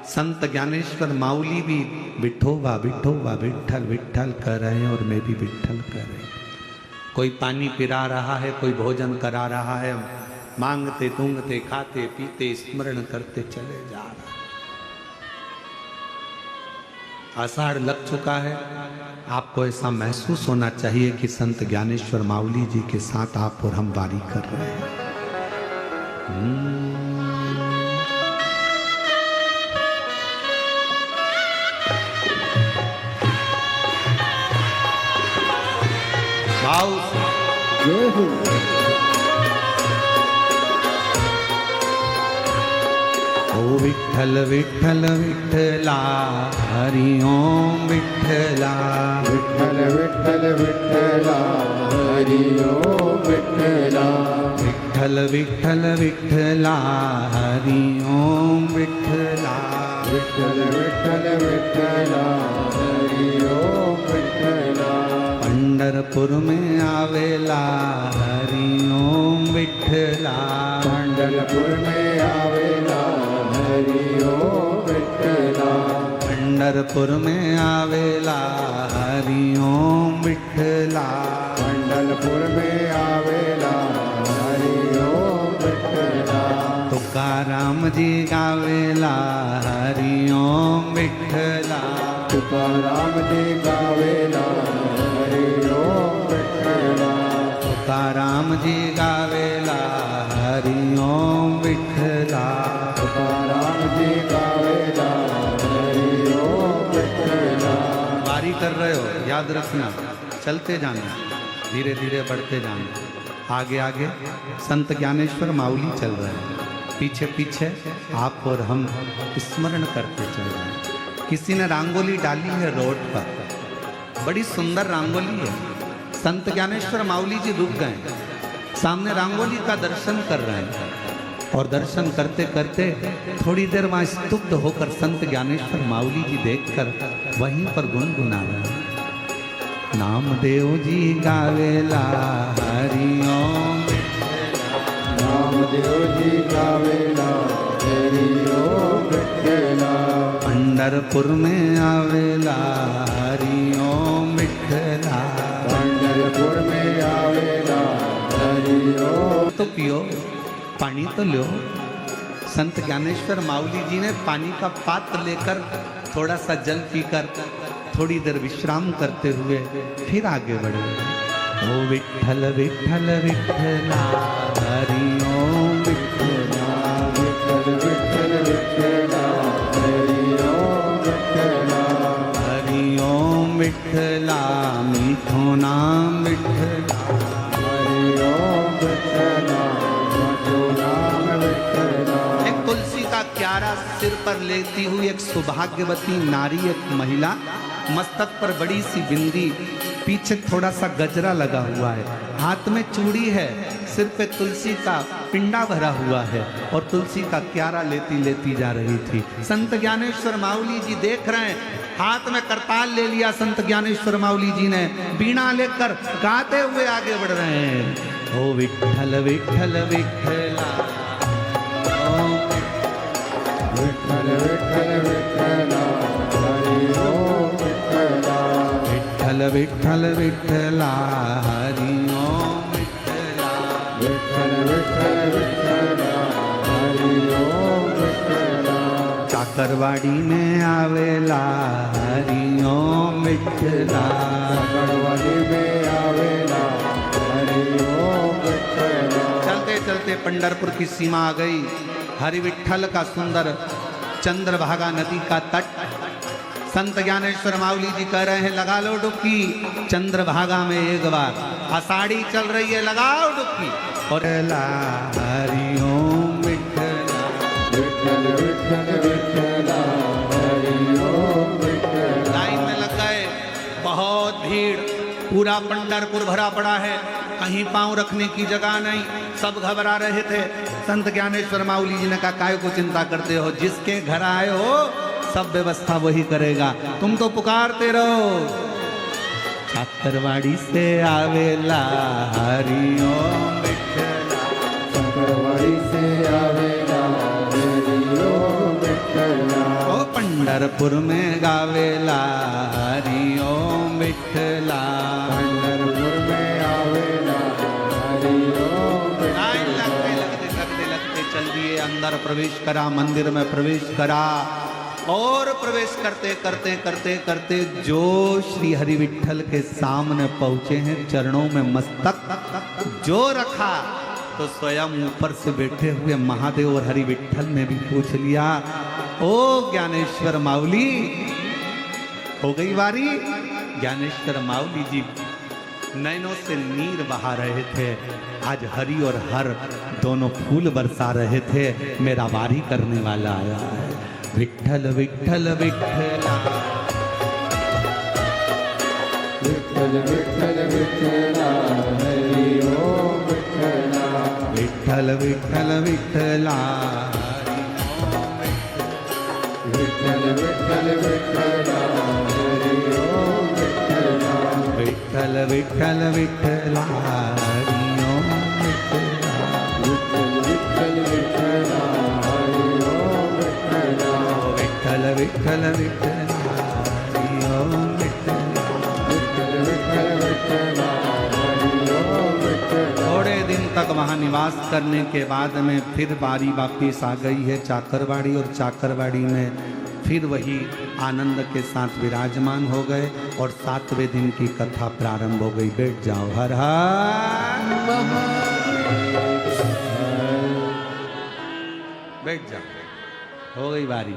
संत ज्ञानेश्वर माऊली भी विठोबा विठोबा विठ्ठल विठ्ठल कर रहे हैं और मैं भी विठ्ठल कर रहे हैं। कोई पानी पिला रहा है, कोई भोजन करा रहा है, मांगते तूंगते खाते पीते स्मरण करते चले जा रहा है। आषाढ़ लग चुका है, आपको ऐसा महसूस होना चाहिए कि संत ज्ञानेश्वर माऊली जी के साथ आप और हम वारी कर रहे हैं। भाव जय हो। ओ विठ्ठल विठ्ठल विठ्ठला, हरि ओम विठ्ठला। विठ्ठल विठ्ठल विठ्ठला, हरि ओम विठ्ठला। विठ्ठल विठ्ठल विठ्ठला, हरि ओम विठ्ठला। विठ्ठल विठ्ठल विठ्ठला, हरि ओम विठ्ठला। पंढरपुर में आवेला हरि ओम विठ्ठला। पंढरपुर में आवेला हरि ओम विठ्ठला। पंढरपुर में आवेला हरि ओम विठ्ठला। पंढरपुर पंढरपुर में आवेला हरि ओम विठ्ठला तुकाराम जी गावेला हरि ओम विठ्ठला तुकाराम जी गावेला हरि ओम विठ्ठला तुकाराम जी गावेला हरि ओम विठ्ठला तुकाराम जी गावेला हरि ओम विठ्ठला वारी कर रहे हो, याद रखना, चलते जाना, धीरे धीरे बढ़ते जाना। आगे आगे संत ज्ञानेश्वर माउली चल रहे हैं, पीछे पीछे आप और हम स्मरण करते चल रहे हैं। किसी ने रंगोली डाली है रोड पर, बड़ी सुंदर रंगोली है। संत ज्ञानेश्वर माउली जी रुक गए, सामने रंगोली का दर्शन कर रहे हैं और दर्शन करते करते थोड़ी देर वहाँ स्तुब्ध होकर संत ज्ञानेश्वर माउली जी देखकर वहीं पर गुनगुना रहे हैं। नामदेव जी गावेला हरि ओम नामदेव जी गावेला हरि ओम विठ्ठला पंढरपुर में आवेला हरि ओम विठ्ठला पंढरपुर में आवेला हरि ओम तो पियो, पानी तो लो। संत ज्ञानेश्वर माउली जी ने पानी का पात्र लेकर थोड़ा सा जल पीकर थोड़ी देर विश्राम करते हुए फिर आगे बढ़े। ओ विठ्ठल विठ्ठल विठ्ठला हरि ओम विठ्ठला विठ्ठल विठ्ठल विठ्ठला हरि ओम विठ्ठला हरि ओम विठ्ठला मीठो नाम विठ्ठला हरि ओम विठ्ठला मधु नाम विठ्ठला एक तुलसी का क्यारा सिर पर लेती हुई एक सौभाग्यवती नारी, एक महिला, मस्तक पर बड़ी सी बिंदी, पीछे थोड़ा सा गजरा लगा हुआ है, हाथ में चूड़ी है, सिर पे तुलसी का पिंडा भरा हुआ है और तुलसी का क्यारा लेती लेती जा रही थी। संत ज्ञानेश्वर माउली जी देख रहे हैं, हाथ में करताल ले लिया संत ज्ञानेश्वर माउली जी ने, बीणा लेकर गाते हुए आगे बढ़ रहे हैं। ओ विठ्ठल विठ्ठल विठ्ठला विठ्ठल विठ्ठल विठ्ठला हरि ओम विठ्ठला विठ्ठल विठ्ठल विठ्ठला हरि ओम विठ्ठला विठ्ठल विठ्ठल विठ्ठला हरि ओम विठ्ठला काकरवाड़ी में आवेला हरि ओम विठ्ठला गढ़वाली में आवेला हरि ओम विठ्ठला चलते चलते पंढरपुर की सीमा आ गई। हरि विठ्ठल का सुंदर चंद्रभागा नदी का तट, संत ज्ञानेश्वर माउली जी कह रहे हैं लगा लो डुबकी चंद्रभागा में एक बार, आषाढ़ी चल रही है, लगाओ डुबकी। और हरि ओम विठ्ठला विठ्ठल विठ्ठल विठ्ठला हरि ओम विठ्ठला लाइन में लग गए, बहुत भीड़, पूरा पंढरपुर भरा पड़ा है, कहीं पांव रखने की जगह नहीं, सब घबरा रहे थे। संत ज्ञानेश्वर माउली जी ने कहा काय को चिंता करते हो, जिसके घर आए हो सब व्यवस्था वही करेगा, तुम तो पुकारते रहो। काकरवाड़ी से आवेला हरि ओम विठ्ठला गढ़वाली से आवेला हरि ओम विठ्ठला ओ पंढरपुर में गावेला हरि ओम विठ्ठला पंढरपुर में आवेला हरि ओम लाइन विठ्ठला लगते लगते चल दिए, अंदर प्रवेश करा, मंदिर में प्रवेश करा और प्रवेश करते करते करते करते जो श्री हरि विठ्ठल के सामने पहुंचे हैं, चरणों में मस्तक जो रखा तो स्वयं ऊपर से बैठे हुए महादेव और हरि विठ्ठल ने भी पूछ लिया, ओ ज्ञानेश्वर माउली हो गई वारी। ज्ञानेश्वर माउली जी नैनों से नीर बहा रहे थे, आज हरि और हर दोनों फूल बरसा रहे थे, मेरा वारी करने वाला आया है। विठ्ठल विठ्ठल विठ्ठला विठ्ठल विठ्ठल विठ्ठला हरि ओम विठ्ठला विठ्ठल विठ्ठल विठ्ठला विठ्ठल विठ्ठल विठ्ठला हरि ओम विठ्ठला विठ्ठल विठ्ठल विठ्ठला हरि ओम विठ्ठला विठ्ठल विठ्ठल विठ्ठला हरि ओम विठ्ठला विठ्ठल विठ्ठल विठ्ठला हरि ओम विठ्ठला विठ्ठल विठ्ठल विठ्ठला हरि ओम निवास करने के बाद में फिर बारी वापिस आ गई है चाकरवाड़ी, और चाकरवाड़ी में फिर वही आनंद के साथ विराजमान हो गए और 7वें दिन की कथा प्रारंभ हो गई। बैठ जाओ। हर हर बैठ जाओ, हो गई बारी।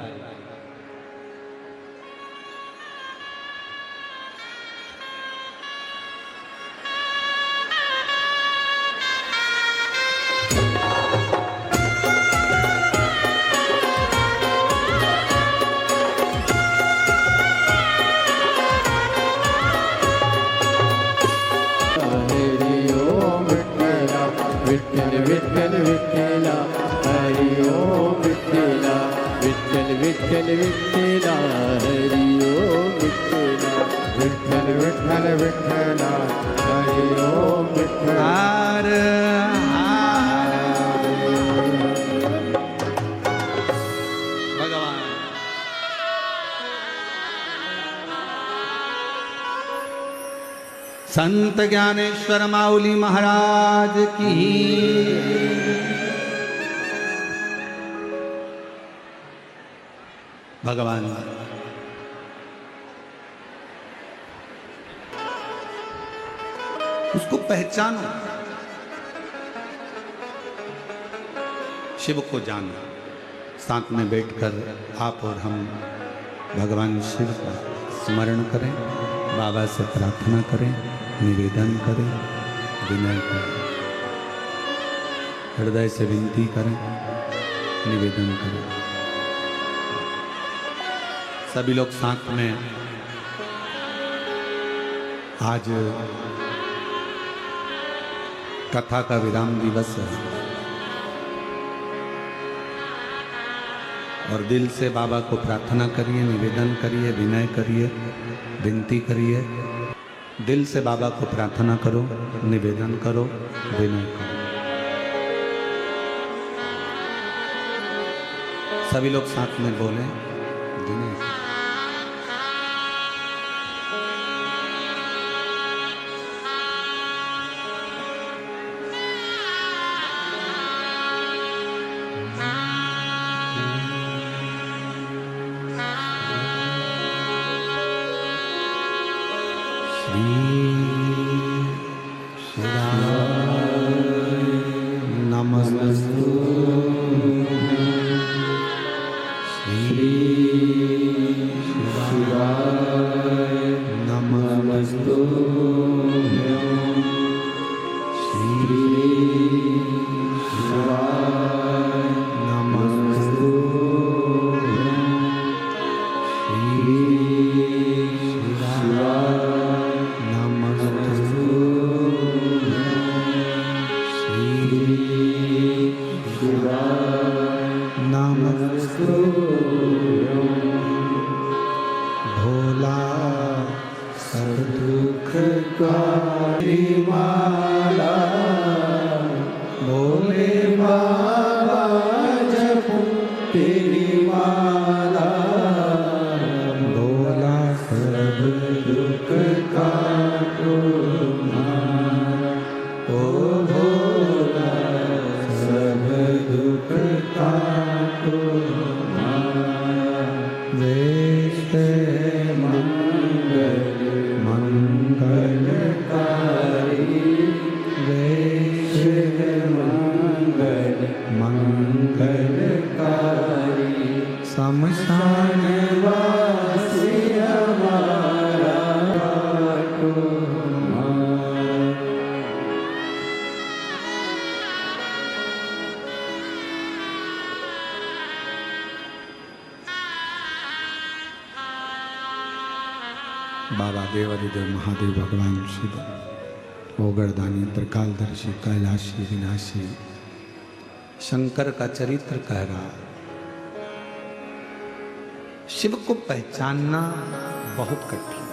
विठ्ठल विठ्ठल विठ्ठला हरि ओम विठ्ठला विठ्ठल विठ्ठल विठ्ठला हरि ओम विठ्ठला विठ्ठल विठ्ठल विठ्ठला हरि ओम विठ्ठला हर भगवान। संत ज्ञानेश्वर माउली महाराज की भगवान। उसको पहचानो, शिव को जानो। साथ में बैठकर आप और हम भगवान शिव का स्मरण करें, बाबा से प्रार्थना करें, निवेदन करें, विनय करें, हृदय से विनती करें, निवेदन करें। सभी लोग साथ में आज कथा का विराम दिवस है और दिल से बाबा को प्रार्थना करिए, निवेदन करिए, विनय करिए, विनती करिए। दिल से बाबा को प्रार्थना करो, निवेदन करो, विनय करो। सभी लोग साथ में बोले, विनय। भोला सब दुख का माला, भोले बाबा जपो तेरी माला, भोला सब दुख का माला, ओ भोला सब दुख का शमशान वासी हमारा बाबा देवादिदेव महादेव भगवान शिव ओगरदानी त्रिकालदर्शी कैलाशी विनाशी शंकर का चरित्र कह रहा है। शिव को पहचानना बहुत कठिन है।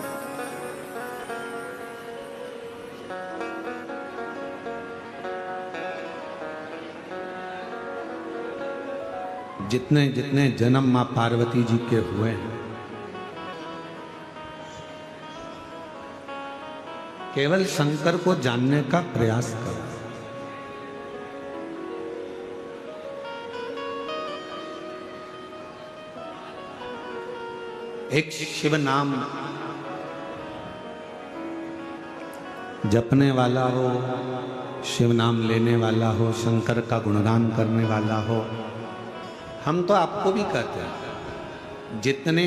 जितने जितने जन्म मां पार्वती जी के हुए हैं, केवल शंकर को जानने का प्रयास करो। एक शिव नाम जपने वाला हो, शिव नाम लेने वाला हो, शंकर का गुणगान करने वाला हो। हम तो आपको भी कहते हैं जितने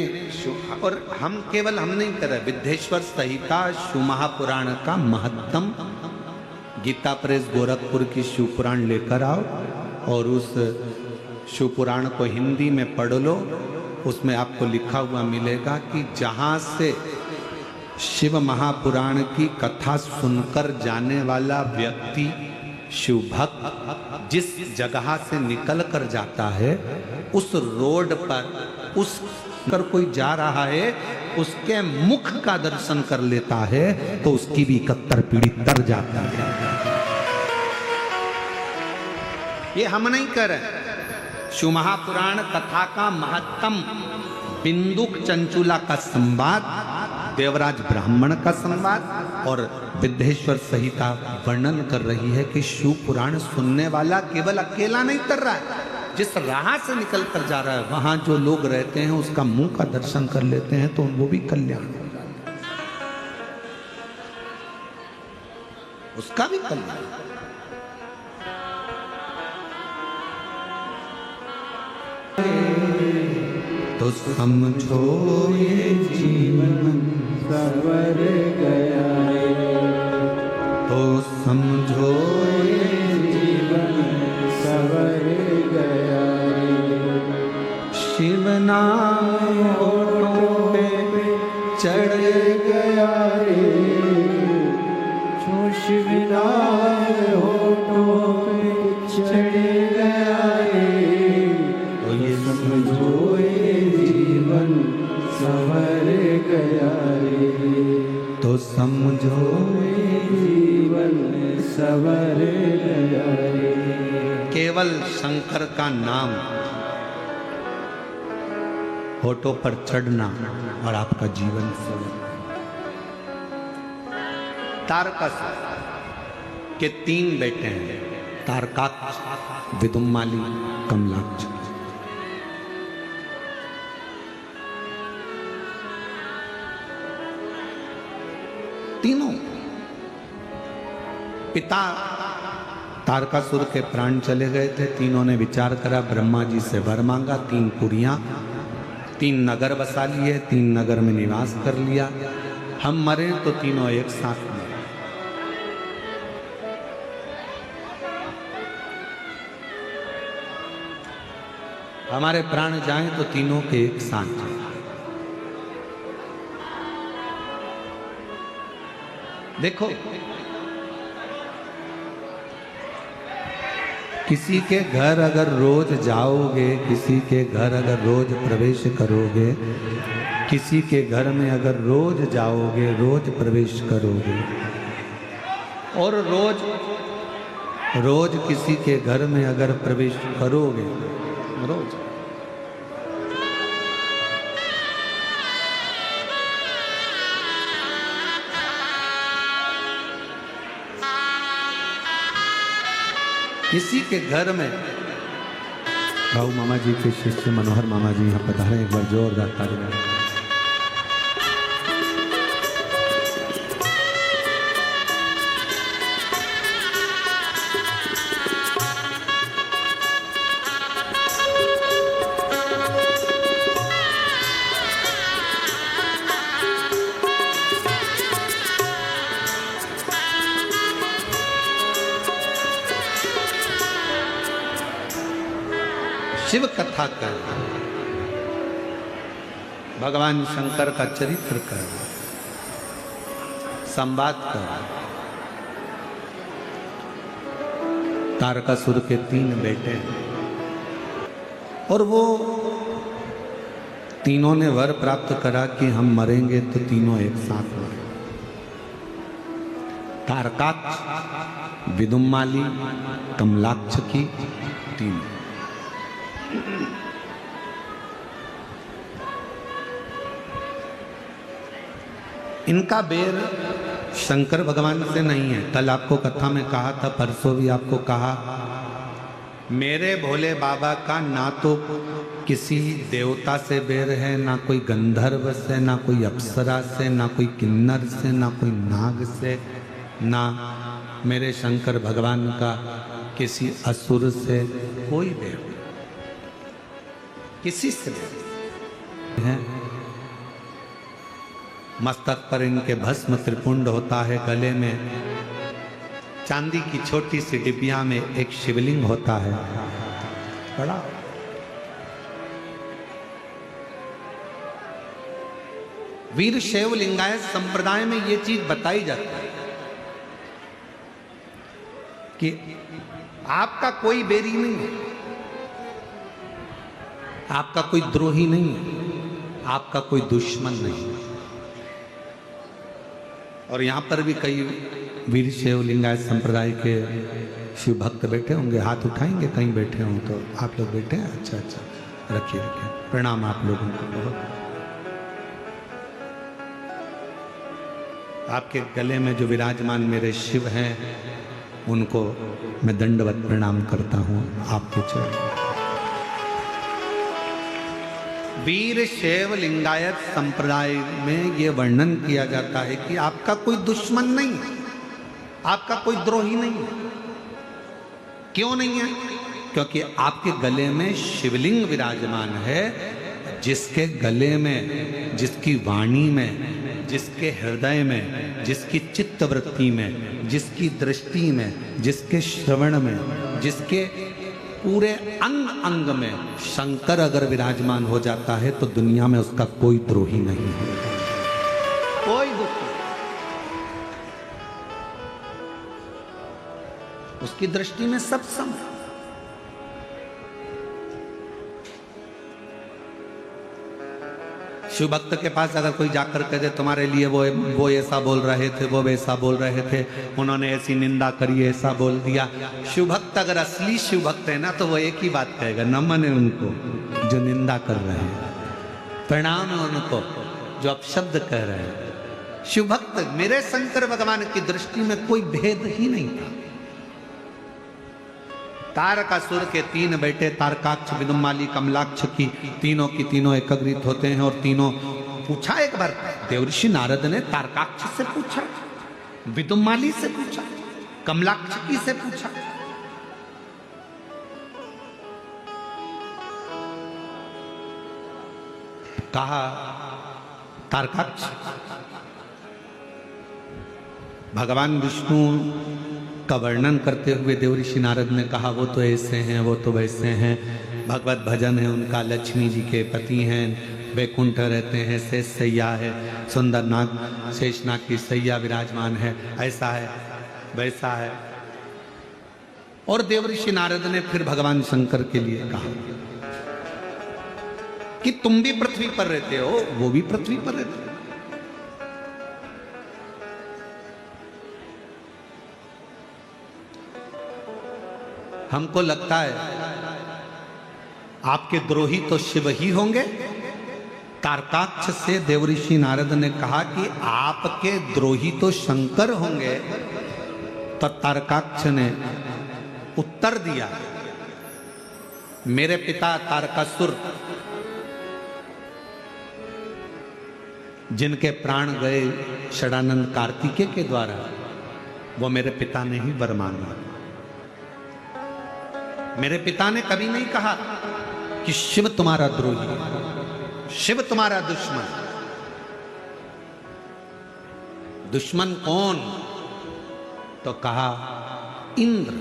और हम केवल हम नहीं कर रहे, विद्येश्वर संहिता शिव महापुराण का महत्तम गीता प्रेस गोरखपुर की शिव पुराण लेकर आओ और उस शिव पुराण को हिंदी में पढ़ लो। उसमें आपको लिखा हुआ मिलेगा कि जहाँ से शिव महापुराण की कथा सुनकर जाने वाला व्यक्ति शिव भक्त जिस जगह से निकल कर जाता है, उस रोड पर उस पर कोई जा रहा है, उसके मुख का दर्शन कर लेता है तो उसकी भी 71 पीढ़ी तर जाती है। ये हम नहीं कर रहे। शिव महापुराण कथा का महत्तम बिंदुक चंचुला का संवाद, देवराज ब्राह्मण का संवाद और विद्येश्वर संहिता वर्णन कर रही है कि शिव पुराण सुनने वाला केवल अकेला नहीं कर रहा है, जिस राह से निकल कर जा रहा है वहां जो लोग रहते हैं उसका मुंह का दर्शन कर लेते हैं तो वो भी कल्याण हो जाता है, उसका भी कल्याण। तो समझो ये जीवन सवर गया रे, तो समझो ये जीवन सवर गया रे। शिव नाम होठों पे चढ़ गया रे, जो शिव नाम होठों पे चढ़ गया रे, तो ये समझो ये जीवन सवर गया रे, तो समझो ये जीवन सवर गया रे। केवल शंकर का नाम होठों पर चढ़ना और आपका जीवन सवर। तारकासुर के 3 बेटे हैं, तारकाक्ष, विदुम्माली, कमलाक्ष। तीनों पिता तारकासुर के प्राण चले गए थे। तीनों ने विचार करा, ब्रह्मा जी से वर मांगा, 3 पुरियां, 3 नगर बसा लिए, 3 नगर में निवास कर लिया। हम मरे तो तीनों एक साथ मरे। हमारे प्राण जाएं तो तीनों के एक साथ जाएं। देखो, किसी के घर अगर रोज जाओगे, किसी के घर अगर रोज प्रवेश करोगे, किसी के घर में अगर रोज जाओगे, रोज प्रवेश करोगे और रोज किसी के घर में अगर प्रवेश करोगे, रोज किसी के घर में, भाऊ मामा जी के शिष्य मनोहर मामा जी यहाँ पधारे, एक बार जोरदार ताली बजाएं। शिव कथा कर, भगवान शंकर का चरित्र कर, संवाद कर। तारकासुर के 3 बेटे हैं और वो तीनों ने वर प्राप्त करा कि हम मरेंगे तो तीनों एक साथ मरें। तारकाक्ष, विदुम्माली, कमलाक्ष की 3। इनका बेर शंकर भगवान से नहीं है। कल आपको कथा में कहा था, परसों भी आपको कहा, मेरे भोले बाबा का ना तो किसी देवता से बैर है, ना कोई गंधर्व से, ना कोई अप्सरा से, ना कोई किन्नर से, ना कोई नाग से, ना मेरे शंकर भगवान का किसी असुर से कोई बैर नहीं, किसी से बैर है। मस्तक पर इनके भस्म त्रिपुंड होता है, गले में चांदी की छोटी सी डिबिया में एक शिवलिंग होता है बड़ा। वीर शैव लिंगायत संप्रदाय में यह चीज बताई जाती है कि आपका कोई बैरी नहीं है, आपका कोई द्रोही नहीं है, आपका कोई दुश्मन नहीं है। और यहां पर भी कई वीर शैव लिंगायत संप्रदाय के शिव भक्त बैठे होंगे, हाथ उठाएंगे, कहीं बैठे हों तो। आप लोग बैठे हैं? अच्छा अच्छा, रखिए रखिए, प्रणाम आप लोगों को बहुत। आपके गले में जो विराजमान मेरे शिव हैं उनको मैं दंडवत प्रणाम करता हूं आपके चरणों। वीर शैव लिंगायत संप्रदाय में यह वर्णन किया जाता है कि आपका कोई दुश्मन नहीं है, आपका कोई द्रोही नहीं है। क्यों नहीं है? क्योंकि आपके गले में शिवलिंग विराजमान है, जिसके गले में, जिसकी वाणी में, जिसके हृदय में, जिसकी चित्तवृत्ति में, जिसकी दृष्टि में, जिसके श्रवण में, जिसके पूरे अंग अंग में शंकर अगर विराजमान हो जाता है तो दुनिया में उसका कोई द्रोही नहीं है, कोई दुश्मन। उसकी दृष्टि में सब सम है। शिव भक्त के पास अगर कोई जाकर कह दे तुम्हारे लिए वो ऐसा बोल रहे थे, वो वैसा बोल रहे थे, उन्होंने ऐसी निंदा करी, ऐसा बोल दिया, शिव भक्त अगर असली शिव भक्त है ना तो वो एक ही बात कहेगा, नमन है उनको जो निंदा कर रहे हैं, प्रणाम है उनको जो अपशब्द कह रहे हैं। शिव भक्त, मेरे शंकर भगवान की दृष्टि में कोई भेद ही नहीं था। तारकासुर के तीन बेटे तारकाक्ष, विदुमाली, कमलाक्ष की तीनों एकत्रित होते हैं और तीनों पूछा। एक बार देवर्षि नारद ने तारकाक्ष से पूछा, विदुमाली से पूछा, कमलाक्ष से पूछा। कहा तारकाक्ष, भगवान विष्णु का वर्णन करते हुए देवर्षि नारद ने कहा वो तो ऐसे हैं, वो तो वैसे हैं, भगवत भजन है उनका, लक्ष्मी जी के पति हैं, वैकुंठ रहते हैं, शेष सैया है, सुंदर नाग शेषनाग की सैया विराजमान है, ऐसा है वैसा है। और देवर्षि नारद ने फिर भगवान शंकर के लिए कहा कि तुम भी पृथ्वी पर रहते हो, वो भी पृथ्वी पर रहते हो। हमको लगता है आपके द्रोही तो शिव ही होंगे। तारकाक्ष से देवर्षि नारद ने कहा कि आपके द्रोही तो शंकर होंगे। तो तारकाक्ष ने उत्तर दिया, मेरे पिता तारकासुर जिनके प्राण गए षडानंद कार्तिकेय के द्वारा, वो मेरे पिता ने ही वर मांगा। मेरे पिता ने कभी नहीं कहा कि शिव तुम्हारा द्रोही, शिव तुम्हारा दुश्मन। दुश्मन कौन? तो कहा इंद्र।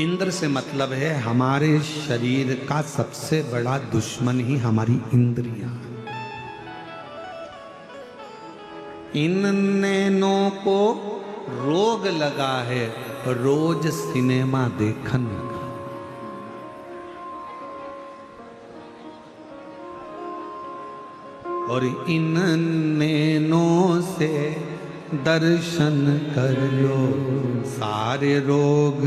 इंद्र से मतलब है हमारे शरीर का सबसे बड़ा दुश्मन ही हमारी इंद्रियां। इन नैनों को रोग लगा है रोज सिनेमा देखन का। और इन नैनों से दर्शन कर लो, सारे रोग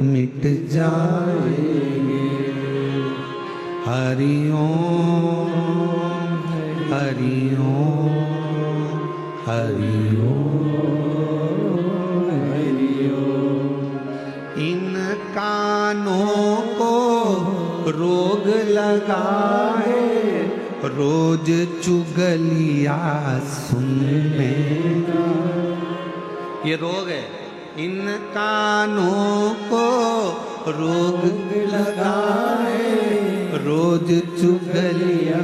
मिट जाएंगे। हरि ओम हरि ओम हरि ओम हरि ओम। इन कानों को रोग लगा है, रोज चुगलिया सुनने का। ये रोग है, इन कानों को रोग लगा है, रोज चुगलिया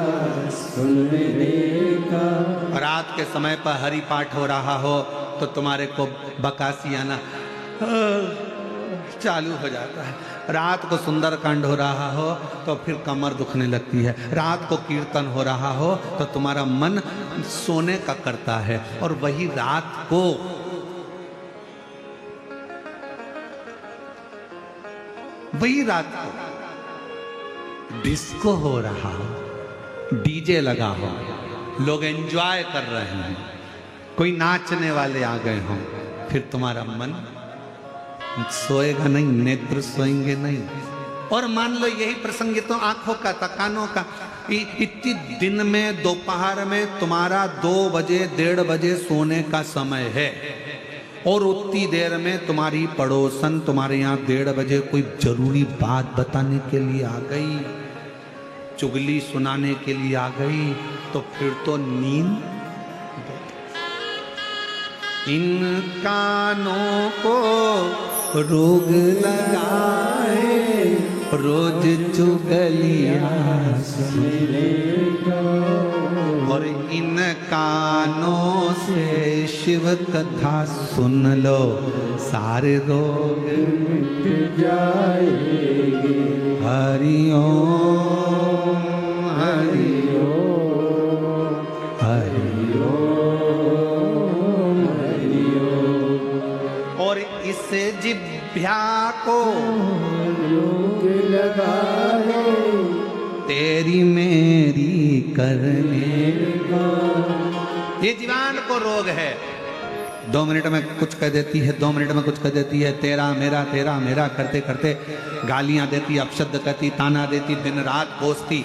सुनने का। रात के समय पर हरि पाठ हो रहा हो तो तुम्हारे को बकासी आना चालू हो जाता है। रात को सुंदरकांड हो रहा हो तो फिर कमर दुखने लगती है। रात को कीर्तन हो रहा हो तो तुम्हारा मन सोने का करता है। और वही रात को डिस्को हो रहा हो, डीजे लगा हो, लोग एंजॉय कर रहे हैं, कोई नाचने वाले आ गए हों, फिर तुम्हारा मन सोएगा नहीं, नेत्र सोएंगे नहीं। और मान लो यही प्रसंग तो आंखों का था, कानों का। इतनी दिन में दोपहर में तुम्हारा 2 बजे 1:30 बजे सोने का समय है, और उतनी देर में तुम्हारी पड़ोसन तुम्हारे यहाँ 1:30 बजे कोई जरूरी बात बताने के लिए आ गई, चुगली सुनाने के लिए आ गई, तो फिर तो नींद। इन कानों को रोग लगाए, रोज चुगलिया सुनने का। और इन कानों से शिव कथा सुन लो, सारे रोग मिट जाएंगे। हरि ओम हरि ओम हरि ओम हरि ओम। और इस जिभ्या को रोग लगा है, तेरी मेरी करने का। ये जीवान को रोग है। 2 मिनट में कुछ कह देती है, 2 मिनट में कुछ कह देती है, तेरा मेरा करते करते गालियां देती, अपशब्द कहती, ताना देती, दिन रात कोसती,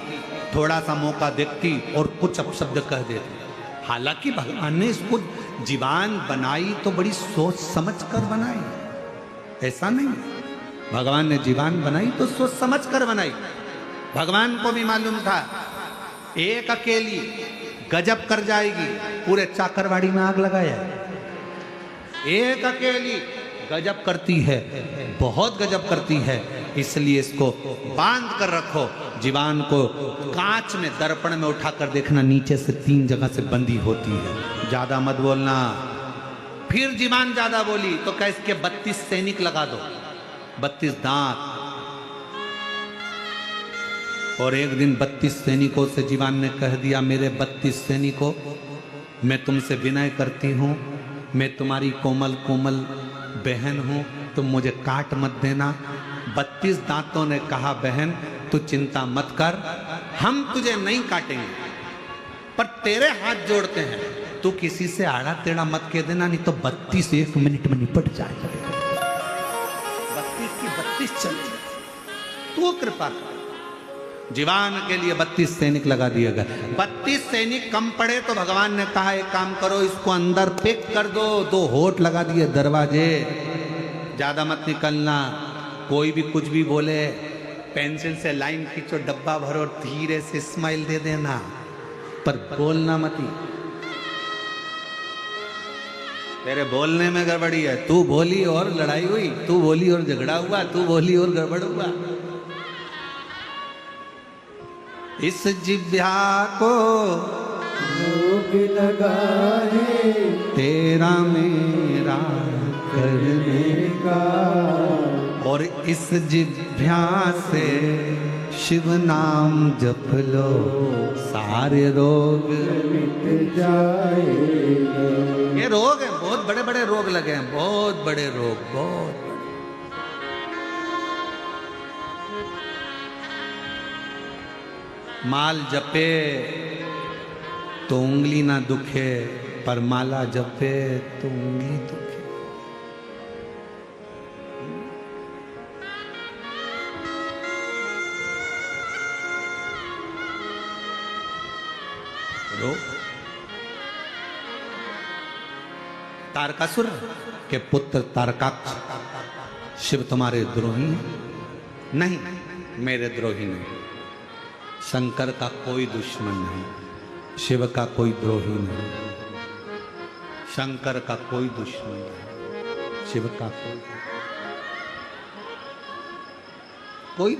थोड़ा सा मौका देखती और कुछ अपशब्द कह देती। हालांकि भगवान ने इसको जीवान बनाई तो बड़ी सोच समझ कर बनाई, ऐसा नहीं। भगवान ने जीवान बनाई तो सोच समझ कर बनाई। भगवान को भी मालूम था एक अकेली गजब कर जाएगी, पूरे चाकरवाड़ी में आग लगाया। एक अकेली गजब करती है, बहुत गजब करती है, इसलिए इसको बांध कर रखो। जीवान को कांच में दर्पण में उठाकर देखना, नीचे से 3 जगह से बंदी होती है। ज्यादा मत बोलना। फिर जीवान ज्यादा बोली तो क्या इसके 32 सैनिक लगा दो, 32 दांत। और एक दिन 32 सैनिकों से जीवान ने कह दिया, मेरे 32 सैनिकों, मैं तुमसे विनय करती हूँ, मैं तुम्हारी कोमल कोमल बहन हूँ, तुम मुझे काट मत देना। 32 दांतों ने कहा, बहन तू चिंता मत कर, हम तुझे नहीं काटेंगे, पर तेरे हाथ जोड़ते हैं, तू किसी से आड़ा टेढ़ा मत कह देना, नहीं तो 32 1 मिनट में निपट जाएगा। 32 की 32 चल, तू कृपा कर। जीवान के लिए 32 सैनिक लगा दिए गए। 32 सैनिक कम पड़े तो भगवान ने कहा, एक काम करो, इसको अंदर पैक कर दो। 2 होठ लगा दिए दरवाजे, ज्यादा मत निकलना, कोई भी कुछ भी बोले, पेंसिल से लाइन खींचो, डब्बा भरो और धीरे से स्माइल दे देना, पर बोलना मत ही। तेरे बोलने में गड़बड़ी है, तू बोली और लड़ाई हुई, तू बोली और झगड़ा हुआ, तू बोली और गड़बड़ हुआ। इस जिह्वा को रोग लगा है, तेरा मेरा करने का। और इस जिह्वा से शिव नाम जप लो, सारे रोग मिट जाएंगे। ये रोग है, बहुत बड़े बड़े रोग लगे हैं, बहुत बड़े रोग, बहुत बड़े। माल जपे तो उंगली ना दुखे, पर माला जपे तो उंगली दुखे। तारकासुर के पुत्र तारकाक्ष शिव तुम्हारे द्रोही नहीं, मेरे द्रोही नहीं। शंकर का कोई दुश्मन नहीं, शिव का कोई द्रोही नहीं, शंकर का कोई दुश्मन नहीं, शिव का कोई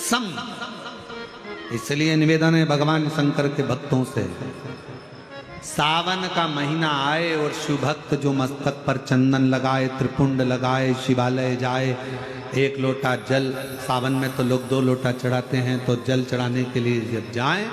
सम। इसलिए निवेदन है भगवान शंकर के भक्तों से, सावन का महीना आए और शिव भक्त जो मस्तक पर चंदन लगाए, त्रिपुंड लगाए, शिवालय जाए, एक लोटा जल, सावन में तो लोग 2 लोटा चढ़ाते हैं, तो जल चढ़ाने के लिए जब जाएं,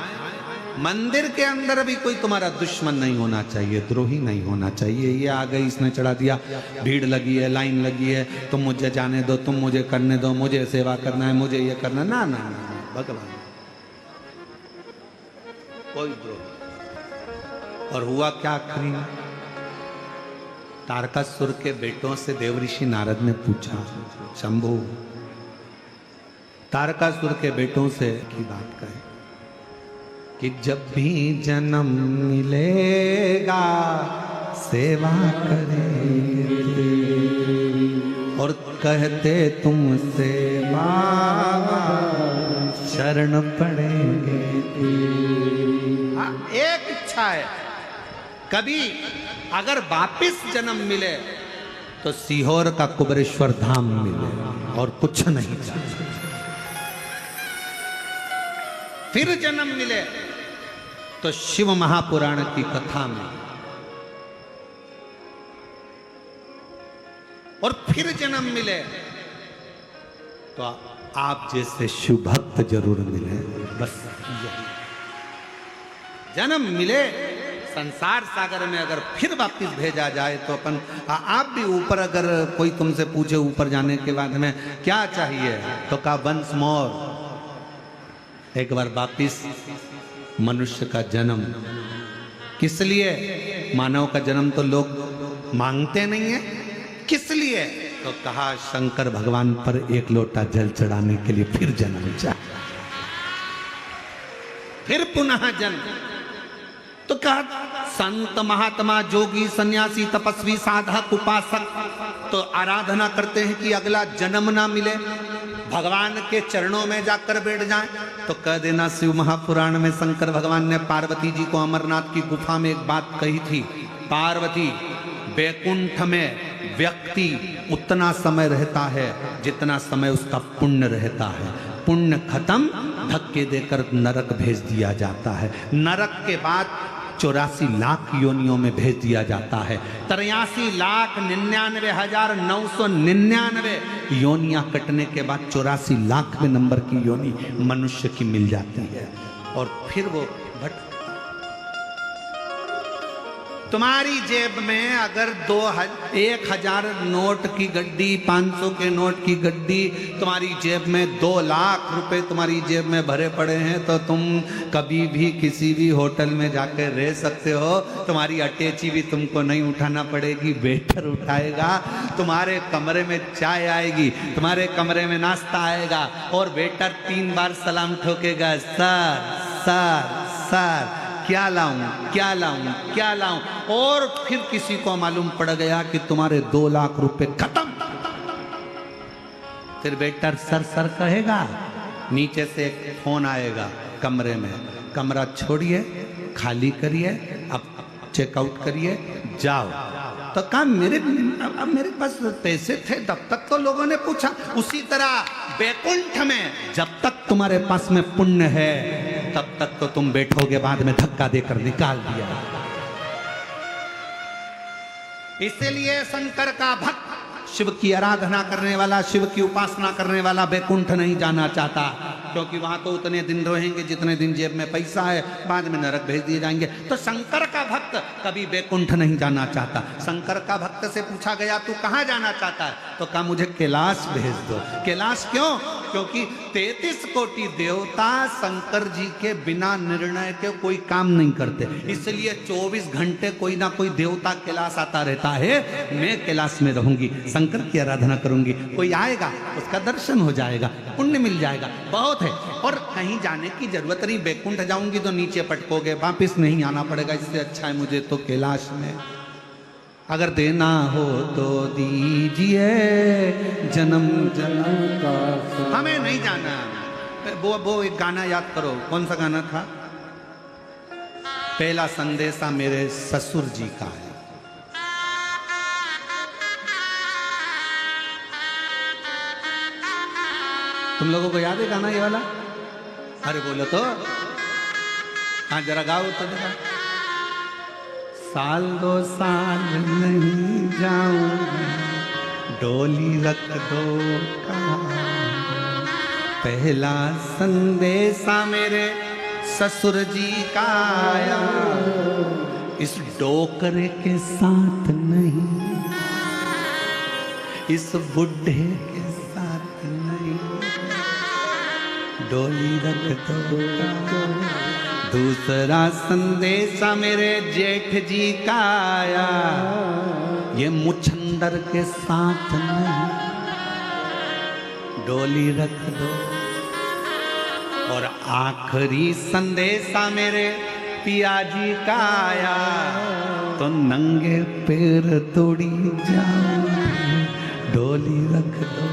मंदिर के अंदर भी कोई तुम्हारा दुश्मन नहीं होना चाहिए, द्रोही नहीं होना चाहिए। ये आ गई, इसने चढ़ा दिया, भीड़ लगी है, लाइन लगी है, तुम मुझे जाने दो, तुम मुझे करने दो, मुझे सेवा करना है, मुझे ये करना, ना ना ना, भगवान कोई द्रोही। और हुआ क्या आखिरी में? तारकासुर के बेटों से देवऋषि नारद ने पूछा, शंभु तारकासुर के बेटों से की बात कहे कि जब भी जन्म मिलेगा सेवा करेंगे, और कहते तुमसे बाबा शरण पड़ेंगे। एक इच्छा है, कभी अगर वापिस जन्म मिले तो सीहोर का कुबरेश्वर धाम मिले, और कुछ नहीं चाहिए। फिर जन्म मिले तो शिव महापुराण की कथा में, और फिर जन्म मिले तो आप जैसे शिव भक्त जरूर मिले। बस यही जन्म मिले, संसार सागर में अगर फिर वापिस भेजा जाए तो अपन आप भी ऊपर, अगर कोई तुमसे पूछे ऊपर जाने के बाद में क्या चाहिए, तो कहा वंस मोर, एक बार वापिस मनुष्य का जन्म। किस लिए? मानव का जन्म तो लोग मांगते नहीं है, किस लिए? तो कहा शंकर भगवान पर 1 लोटा जल चढ़ाने के लिए फिर जन्म चाहिए, फिर पुनः जन्म। तो कहा संत महात्मा जोगी सन्यासी तपस्वी साधक उपासक तो आराधना करते हैं कि अगला जन्म ना मिले, भगवान के चरणों में जाकर बैठ जाएं। तो कह देना, शिव महापुराण में शंकर भगवान ने पार्वती जी को अमरनाथ की गुफा में एक बात कही थी, पार्वती बैकुंठ में व्यक्ति उतना समय रहता है जितना समय उसका पुण्य रहता है। पुण्य खत्म, धक्के देकर नरक भेज दिया जाता है। नरक के बाद 84 लाख योनियों में भेज दिया जाता है। 83,99,999 योनियां कटने के बाद 84 लाख में नंबर की योनि मनुष्य की मिल जाती है। और फिर वो तुम्हारी जेब में अगर 1,000 नोट की गड्डी, 500 के नोट की गड्डी, तुम्हारी जेब में 2 लाख रुपए तुम्हारी जेब में भरे पड़े हैं, तो तुम कभी भी किसी भी होटल में जाकर रह सकते हो। तुम्हारी अटैची भी तुमको नहीं उठाना पड़ेगी, वेटर उठाएगा। तुम्हारे कमरे में चाय आएगी, तुम्हारे कमरे में नाश्ता आएगा, और वेटर 3 बार सलाम ठोकेगा, सर सर सर, क्या लाऊं क्या लाऊं क्या लाऊं। और फिर किसी को मालूम पड़ गया कि तुम्हारे 2 लाख रुपए खत्म। फिर वेटर सर सर कहेगा, नीचे से एक फोन आएगा कमरे में, कमरा छोड़िए, खाली करिए, अब चेकआउट करिए, जाओ। तो कहा मेरे पास पैसे थे तब तक तो लोगों ने पूछा। उसी तरह बैकुंठ में जब तक तुम्हारे पास में पुण्य है तब तक तो तुम बैठोगे, बाद में धक्का देकर निकाल दिया। इसीलिए शंकर का भक्त, शिव की आराधना करने वाला, शिव की उपासना करने वाला बैकुंठ नहीं जाना चाहता, क्योंकि वहां तो उतने दिन रहेंगे जितने दिन जेब में पैसा है, बाद में नरक भेज दिए जाएंगे। तो शंकर का भक्त कभी बैकुंठ नहीं जाना चाहता। शंकर का भक्त से पूछा गया तू कहाँ जाना चाहता है? तो कहा मुझे कैलाश भेज दो। कैलाश क्यों? क्योंकि 33 कोटि देवता शंकर जी के बिना निर्णय के कोई काम नहीं करते, इसलिए 24 घंटे कोई ना कोई देवता कैलाश आता रहता है। मैं कैलाश में रहूंगी, शंकर की आराधना करूंगी, कोई आएगा उसका दर्शन हो जाएगा, पुण्य मिल जाएगा, बहुत है। और कहीं जाने की जरूरत नहीं, बैकुंठ जाऊंगी तो नीचे पटकोगे, वापिस नहीं आना पड़ेगा, इससे अच्छा है मुझे तो कैलाश में। अगर देना हो तो दीजिए जन्म जन्म का हमें नहीं जाना। वो एक गाना याद करो, कौन सा गाना था? पहला संदेशा मेरे ससुर जी का है। तुम लोगों को याद है गाना ये वाला? अरे बोलो तो, हाँ जरा गाओ तो जरा। साल दो साल नहीं जाऊंगा, डोली रख दो कहाँ। पहला संदेशा मेरे ससुर जी का आया, इस डोकरे के साथ नहीं, इस बुढ़े के साथ नहीं, डोली रख दो कहाँ। दूसरा संदेशा मेरे जेठ जी का आया, ये मुछंदर के साथ नहीं, डोली रख दो। और आखिरी संदेशा मेरे पिया जी का आया, तो नंगे पैर तोड़ी जाऊंगी, डोली रख दो।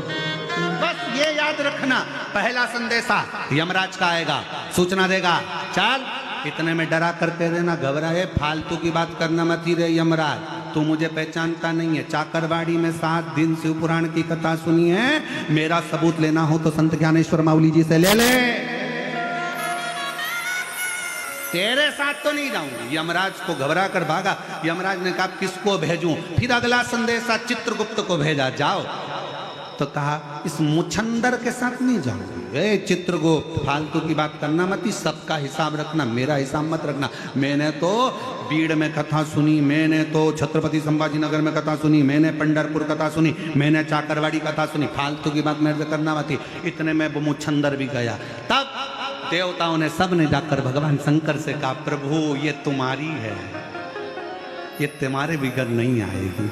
बस ये याद रखना, पहला संदेशा यमराज का आएगा, सूचना देगा, चल इतने में डरा करके देना, घबराए फालतू की बात करना मत ही रे यमराज, तू मुझे पहचानता नहीं है। चाकरवाड़ी में 7 दिन शिव पुराण की कथा सुनी है, मेरा सबूत लेना हो तो संत ज्ञानेश्वर माउली जी से ले ले, तेरे साथ तो नहीं जाऊंगी। यमराज को घबरा कर भागा। यमराज ने कहा किसको भेजूं? फिर अगला संदेशा चित्रगुप्त को भेजा, जाओ। तो कहा इस मुछंदर के साथ नहीं जाऊंगी। ए चित्रगुप्त, फालतू की बात करना मत, सबका हिसाब रखना, मेरा हिसाब मत रखना। मैंने तो बीड़ में कथा सुनी, मैंने तो छत्रपति संभाजी नगर में कथा सुनी, मैंने पंढरपुर कथा सुनी, मैंने चाकरवाड़ी कथा सुनी, फालतू की बात मेरे से करना मत। इतने में वो मुछंदर भी गया। तब देवताओं ने सब ने जाकर भगवान शंकर से कहा प्रभु ये तुम्हारी है, ये तुम्हारे बिगड़ नहीं आएगी।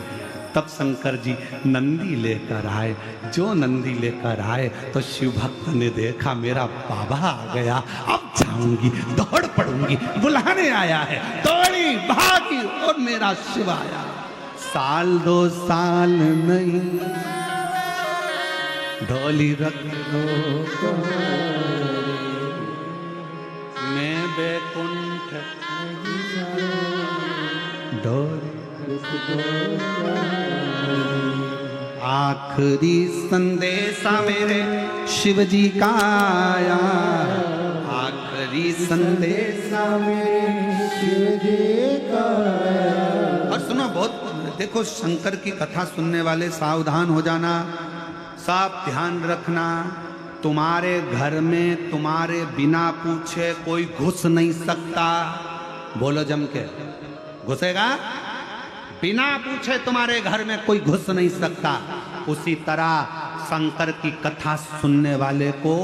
तब शंकर जी नंदी लेकर आए। जो नंदी लेकर आए तो शिव भक्त ने देखा मेरा बाबा आ गया, अब जाऊंगी, दौड़ पड़ूंगी, बुलाने आया है, दौड़ी भागी और मेरा शिव आया। साल 2 साल नहीं, ढोली रख दो मैं बैकुंठ ढोली। आखिरी संदेशा मेरे शिव जी का आया, आखिरी संदेशा मेरे शिव जी का आया। और सुनो, बहुत देखो, शंकर की कथा सुनने वाले सावधान हो जाना, सब ध्यान रखना। तुम्हारे घर में तुम्हारे बिना पूछे कोई घुस नहीं सकता। बोलो जम के, घुसेगा? बिना पूछे तुम्हारे घर में कोई घुस नहीं सकता। उसी तरह शंकर की कथा सुनने वाले को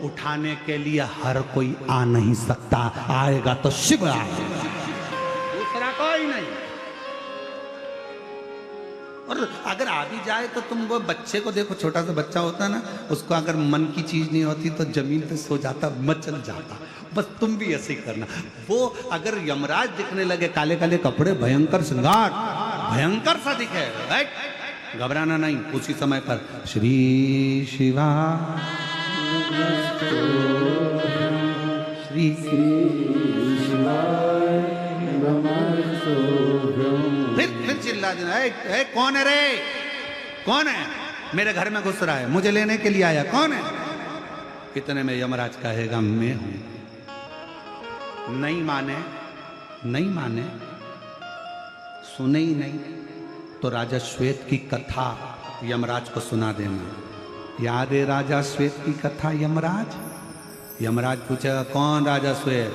उठाने के लिए हर कोई आ नहीं सकता, आएगा तो शिव आएगा, दूसरा कोई नहीं। और अगर आ भी जाए तो तुम वो बच्चे को देखो, छोटा सा बच्चा होता है ना, उसको अगर मन की चीज नहीं होती तो जमीन पे सो जाता, मचल जाता। बस तुम भी ऐसे ही करना। वो अगर यमराज दिखने लगे, काले काले कपड़े, भयंकर श्रृंगार, भयंकर सा दिखे, घबराना नहीं। उसी समय पर श्री शिवा श्री फिर चिल्ला देना, ए, कौन है रे, कौन है मेरे घर में घुस रहा है, मुझे लेने के लिए आया, कौन है? इतने में यमराज कहेगा मैं हूं। नहीं माने, नहीं माने, सुने ही नहीं तो राजा श्वेत की कथा यमराज को सुना देना। याद है राजा श्वेत की कथा? यमराज यमराज पूछेगा कौन राजा श्वेत?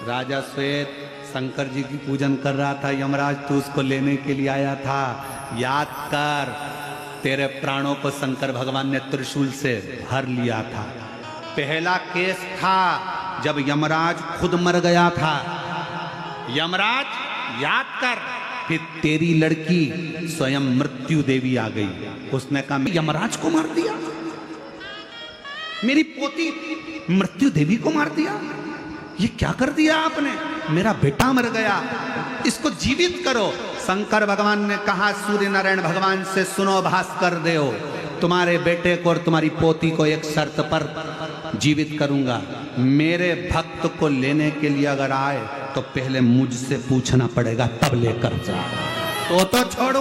राजा श्वेत शंकर जी की पूजन कर रहा था, यमराज तू उसको लेने के लिए आया था। याद कर, तेरे प्राणों को शंकर भगवान ने त्रिशूल से भर लिया था। पहला केस था जब यमराज खुद मर गया था। यमराज याद कर, फिर तेरी लड़की स्वयं मृत्यु देवी आ गई, उसने कहा यमराज को मार दिया, मेरी पोती मृत्यु देवी को मार दिया, ये क्या कर दिया आपने? मेरा बेटा मर गया, इसको जीवित करो। शंकर भगवान ने कहा सूर्य नारायण भगवान से, सुनो भास्कर देव, तुम्हारे बेटे को और तुम्हारी पोती को एक शर्त पर जीवित करूंगा। मेरे भक्त को लेने के लिए अगर आए तो पहले मुझसे पूछना पड़ेगा, तब लेकर जा। तो छोड़ू,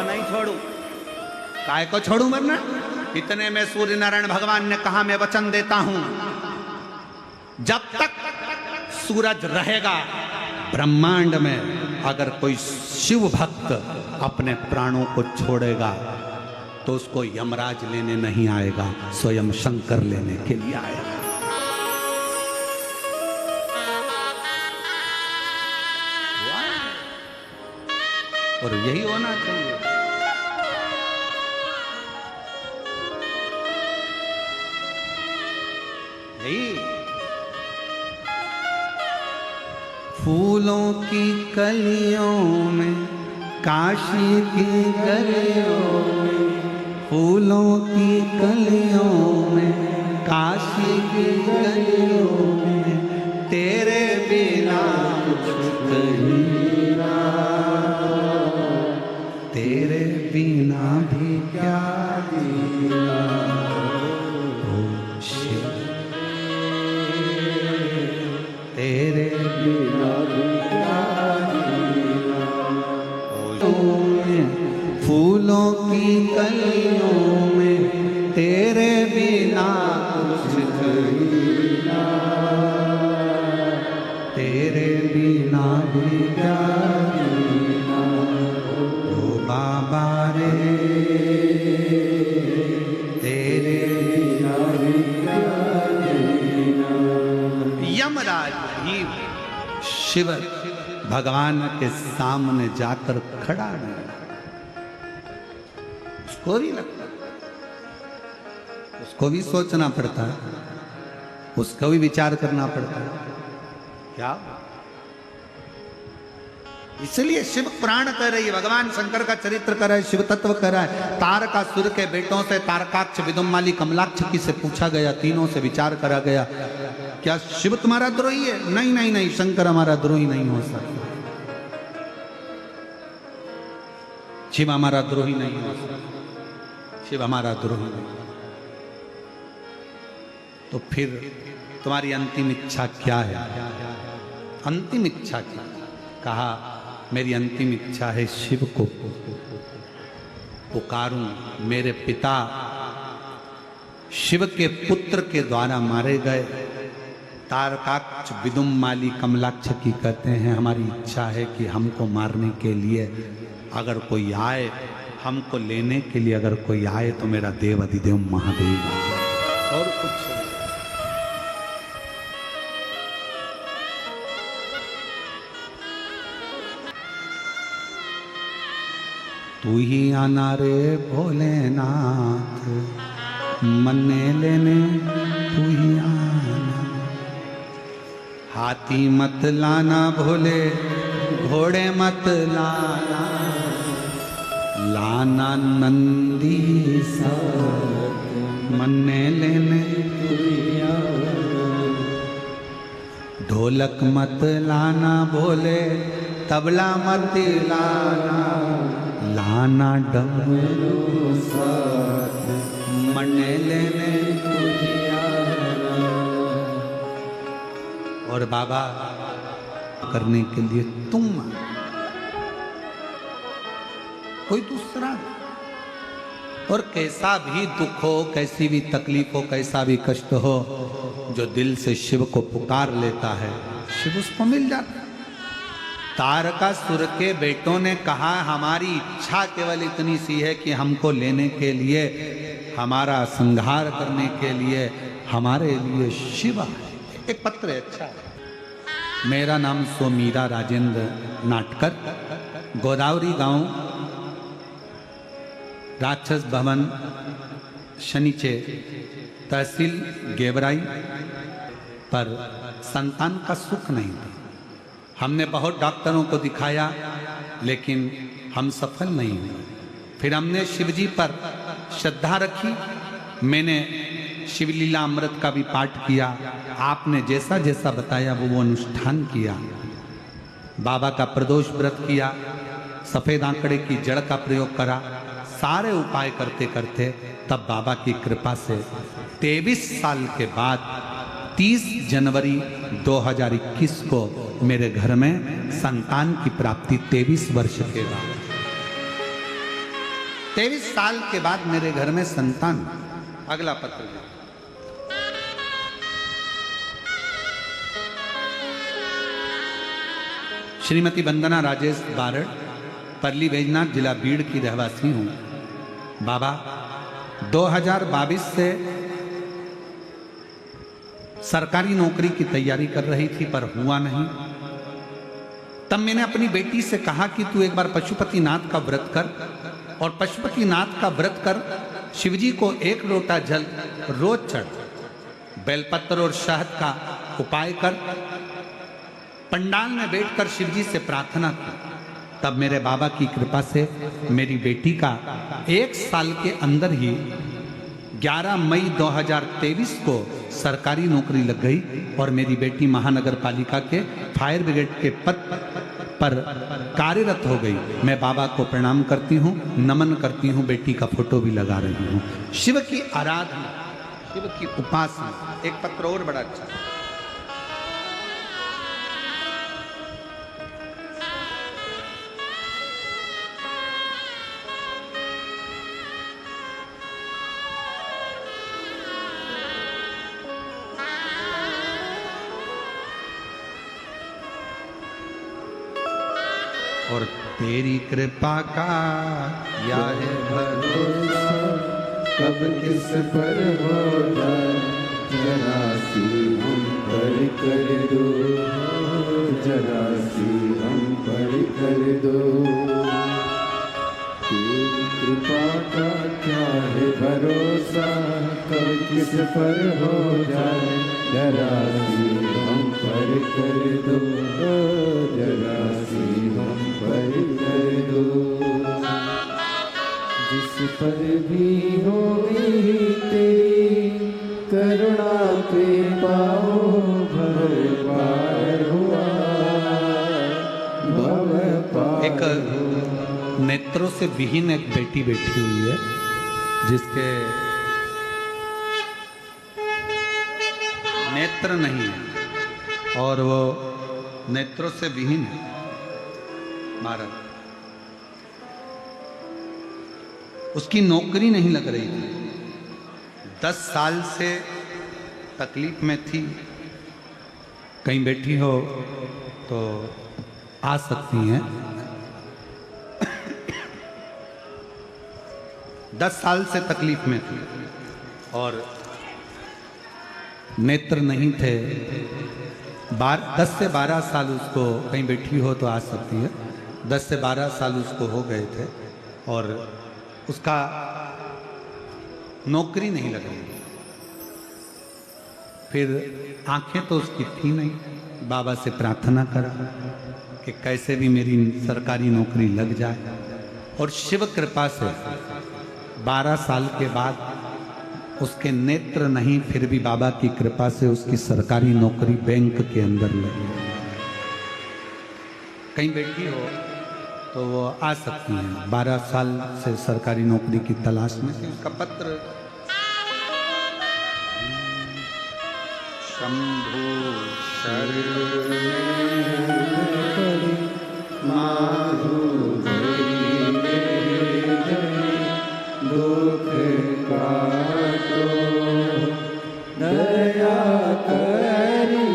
नहीं छोड़ू। काय को छोड़ू वरना? इतने में सूर्य नारायण भगवान ने कहा, मैं वचन देता हूं, जब तक सूरज रहेगा ब्रह्मांड में, अगर कोई शिव भक्त अपने प्राणों को छोड़ेगा तो उसको यमराज लेने नहीं आएगा, स्वयं शंकर लेने के लिए आएगा। और यही होना चाहिए। फूलों की कलियों में, काशी की गलियों में, फूलों की कलियों में, काशी की गलियों में, तेरे बिना कहीं ना, तेरे बिना भी क्या जीना। ओ शिव, तेरे बिना भी क्या जीना। फूलों की कलियों में, तेरे बिना कुछ जीना, तेरे बिना भी क्या जीना। ओ बाबा रे, तेरे बिना भी क्या जीना। यमराज भी शिव भगवान के सामने जाकर खड़ा नहीं, उसको भी लगता, उसको भी सोचना पड़ता है, उसको भी विचार करना पड़ता है। क्या? इसलिए शिव पुराण कह रही है, भगवान शंकर का चरित्र कर रहा है, शिव तत्व कर रहा है। तारकासुर के बेटों से तारकाक्ष, विदुम्माली, कमलाक्ष की से पूछा गया, तीनों से विचार करा गया, क्या शिव तुम्हारा द्रोही है? नहीं नहीं नहीं, शंकर हमारा द्रोही नहीं हो सकता, शिव हमारा द्रोही नहीं हो सकता, शिव हमारा द्रोही नहीं। तो फिर तुम्हारी अंतिम इच्छा क्या है? अंतिम इच्छा क्या? कहा, मेरी अंतिम इच्छा है शिव को पुकारूं। मेरे पिता शिव के पुत्र के द्वारा मारे गए तारकाक्ष, विदुम्माली, कमलाक्ष की कहते हैं, हमारी इच्छा है कि हमको मारने के लिए अगर कोई आए, हमको लेने के लिए अगर कोई आए तो मेरा देव अधिदेव महादेव आए, और कुछ नहीं। तू ही आना रे भोलेनाथ, मन्ने लेने तू ही आना। हाथी मत लाना भोले, घोड़े मत लाना, लाना नंदी सा, मन्ने लेने तू ही आना। ढोलक मत लाना भोले, तबला मत लाना, लाना डमरू साथ, मन्ने लेने तू ही आना। और बाबा करने के लिए तुम, कोई दूसरा। और कैसा भी दुख हो, कैसी भी तकलीफ हो, कैसा भी कष्ट हो, जो दिल से शिव को पुकार लेता है, शिव उसको मिल जाता है। तारकासुर के बेटों ने कहा, हमारी इच्छा केवल इतनी सी है कि हमको लेने के लिए, हमारा संहार करने के लिए हमारे लिए शिव है। एक पत्र है, अच्छा है। मेरा नाम सोमीरा राजेंद्र नाटकर, गोदावरी गांव, राक्षस भवन, शनिचे, तहसील गेवराई। पर संतान का सुख नहीं था। हमने बहुत डॉक्टरों को दिखाया, लेकिन हम सफल नहीं हुए। फिर हमने शिवजी पर श्रद्धा रखी। मैंने शिवलीला अमृत का भी पाठ किया। आपने जैसा जैसा बताया वो अनुष्ठान किया। बाबा का प्रदोष व्रत किया। सफेद आंकड़े की जड़ का प्रयोग करा, सारे उपाय करते करते तब बाबा की कृपा से 23 साल के बाद 30 जनवरी 2021 को मेरे घर में संतान की प्राप्ति 23 वर्ष के बाद, 23 साल के बाद मेरे घर में संतान। अगला पत्र श्रीमती वंदना राजेश बारड़, परली बैजनाथ, जिला बीड़ की रहवासी हूँ। बाबा 2022 से सरकारी नौकरी की तैयारी कर रही थी पर हुआ नहीं। तब मैंने अपनी बेटी से कहा कि तू एक बार पशुपतिनाथ का व्रत कर और पशुपतिनाथ का व्रत कर, शिवजी को 1 लोटा जल रोज चढ़, बेलपत्र और शहद का उपाय कर, पंडाल में बैठकर शिवजी से प्रार्थना की। तब मेरे बाबा की कृपा से मेरी बेटी का 1 साल के अंदर ही 11 मई 2023 को सरकारी नौकरी लग गई और मेरी बेटी महानगर पालिका के फायर ब्रिगेड के पद पर कार्यरत हो गई। मैं बाबा को प्रणाम करती हूँ, नमन करती हूँ, बेटी का फोटो भी लगा रही हूँ। शिव की आराधना, शिव की उपासना। एक पत्र और बड़ा अच्छा, और तेरी कृपा का क्या है भरोसा, कब किस पर हो जाए, जरा सी हम पर कर दो, जरा सी हम पर कर दो। तेरी कृपा का क्या है भरोसा, कब किस पर हो जाए, जरा सी हम पर कर दो, जरा सी हम पर कर दो। जिस पर भी होगी तेरी करुणा पे पाओ, भव पार हुआ, भव पार। एक नेत्रों से विहीन एक बेटी बैठी हुई है जिसके नेत्र नहीं है और वो नेत्रों से विहीन है। महाराज, उसकी नौकरी नहीं लग रही थी, 10 साल से तकलीफ में थी। कहीं बैठी हो तो आ सकती हैं। 10 साल से तकलीफ में थी और नेत्र नहीं थे। 10 से 12 साल उसको, कहीं बैठी हो तो आ सकती है, 10 से 12 साल उसको हो गए थे और उसका नौकरी नहीं लग रही। फिर आंखें तो उसकी थी नहीं, बाबा से प्रार्थना करा कि कैसे भी मेरी सरकारी नौकरी लग जाए और शिव कृपा से 12 साल के बाद उसके नेत्र नहीं, फिर भी बाबा की कृपा से उसकी सरकारी नौकरी बैंक के अंदर लगी। कहीं बैठी हो तो वो आ सकती हैं। 12 साल से सरकारी नौकरी की तलाश में थी। उसका पत्र शंभु शरण दुख काटो, दया करी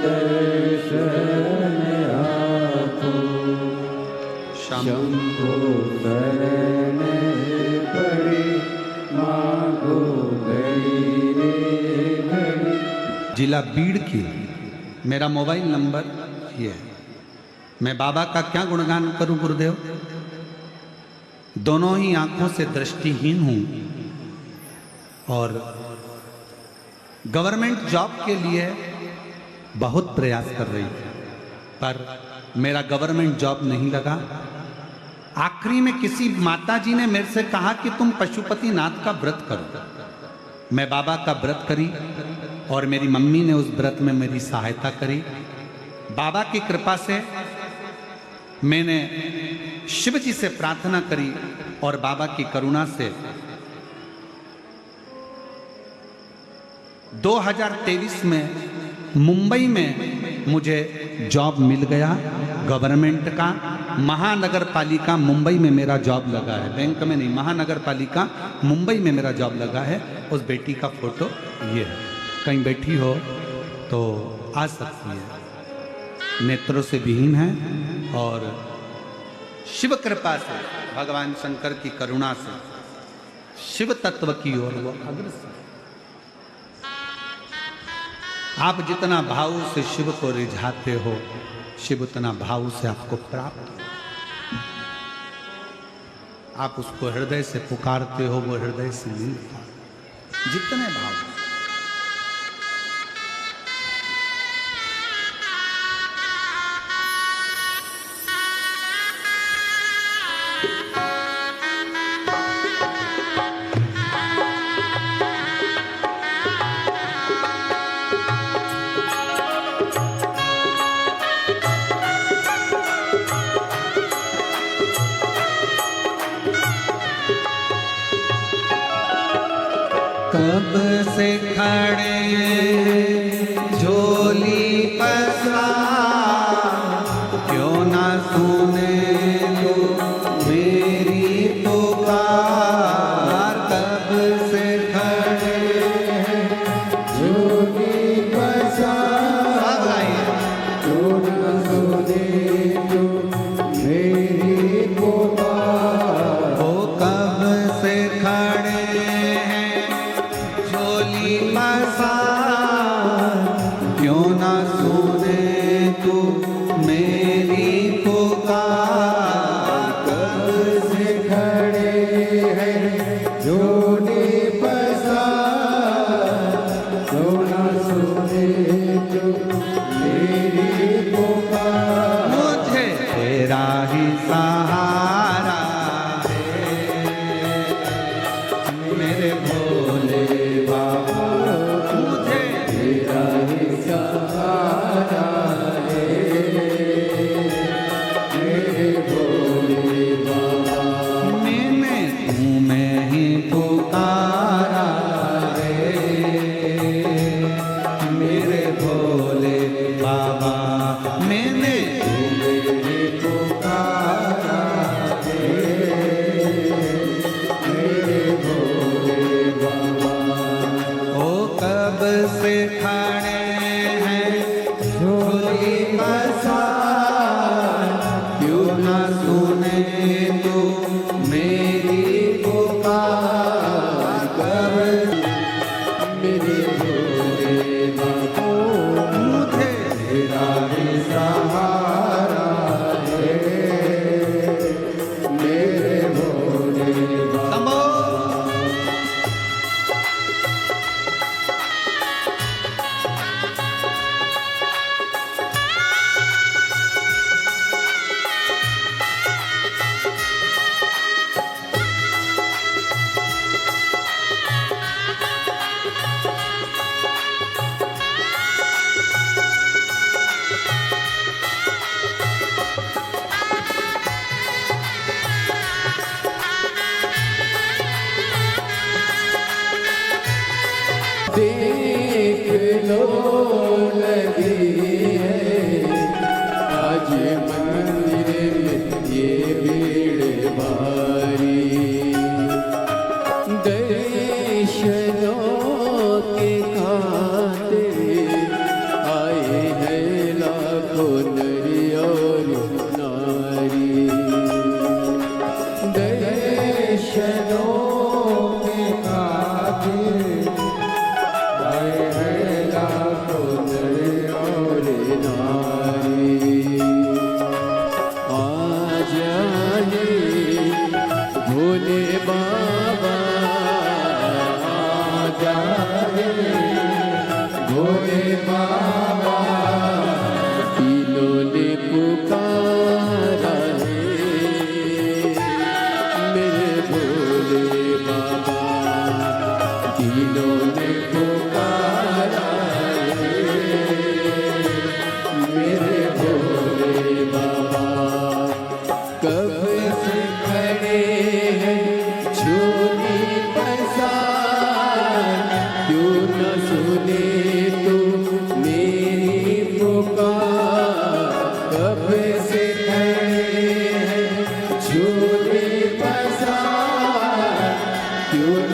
दर्शन आपो, शंभो शरण पड़े, मांगो घड़ी रे घड़ी। जिला बीड़ की मेरा मोबाइल नंबर ये है। मैं बाबा का क्या गुणगान करूं गुरुदेव। दोनों ही आंखों से दृष्टिहीन हूं और गवर्नमेंट जॉब के लिए बहुत प्रयास कर रही थी पर मेरा गवर्नमेंट जॉब नहीं लगा। आखिरी में किसी माताजी ने मेरे से कहा कि तुम पशुपतिनाथ का व्रत करो। मैं बाबा का व्रत करी और मेरी मम्मी ने उस व्रत में मेरी सहायता करी। बाबा की कृपा से मैंने शिव जी से प्रार्थना करी और बाबा की करुणा से 2023 में मुंबई में मुझे जॉब मिल गया गवर्नमेंट का। महानगर पालिका मुंबई में मेरा जॉब लगा है, बैंक में नहीं, महानगर पालिका मुंबई में मेरा जॉब लगा है। उस बेटी का फोटो ये है, कहीं बैठी हो तो आ सकती है, नेत्रों से विहीन है और शिव कृपा से, भगवान शंकर की करुणा से शिव तत्व की ओर वो अग्रसर। आप जितना भाव से शिव को रिझाते हो, शिव उतना भाव से आपको प्राप्त हो। आप उसको हृदय से पुकारते हो, वो हृदय से मिलता है। जितने भाव कब से खड़े झोली पसार, क्यों ना सुने तू मेरी पुकार। कब से खड़े झोली पसार, क्यों ना सुने तू मेरी पुकार। हो कब से खड़े हैं झोली पसार, क्यों ना सुने तू मेरी पुकार। कब से खड़े हैं झोली पसार, क्यों ना सुने तू मेरी पुकार। मुझे तेरा ही सहारा है मेरे भोले बाबा, मुझे तेरा ही सहारा है मेरे भोले बाबा। मैंने तुम्हें ही पुकारा है मेरे भोले बाबा। मैंने मेरे पुकारा है मेरे भोले बाबा। ओ कब से खड़े हैं झोली पसार, क्यों ना सुने तू मेरी पुकार। कब मेरे भोले बाबा, मुझे तेरा ही सहारा है मेरे भोले बाबा। संभो देख लो लगी है आज मंदिर में ये भीड़ भारी। दर्शनों के खातिर आए हैं लाखों नर और नारी। दर्शनों के खातिर आए हैं लाखों नर और नारी। आ जाए भोले बाबा, आ जाए भोले बाबा। तीनों ने पुकारा है मेरे भोले बाबा। तीनों ने पुकारा है मेरे भोले बाबा।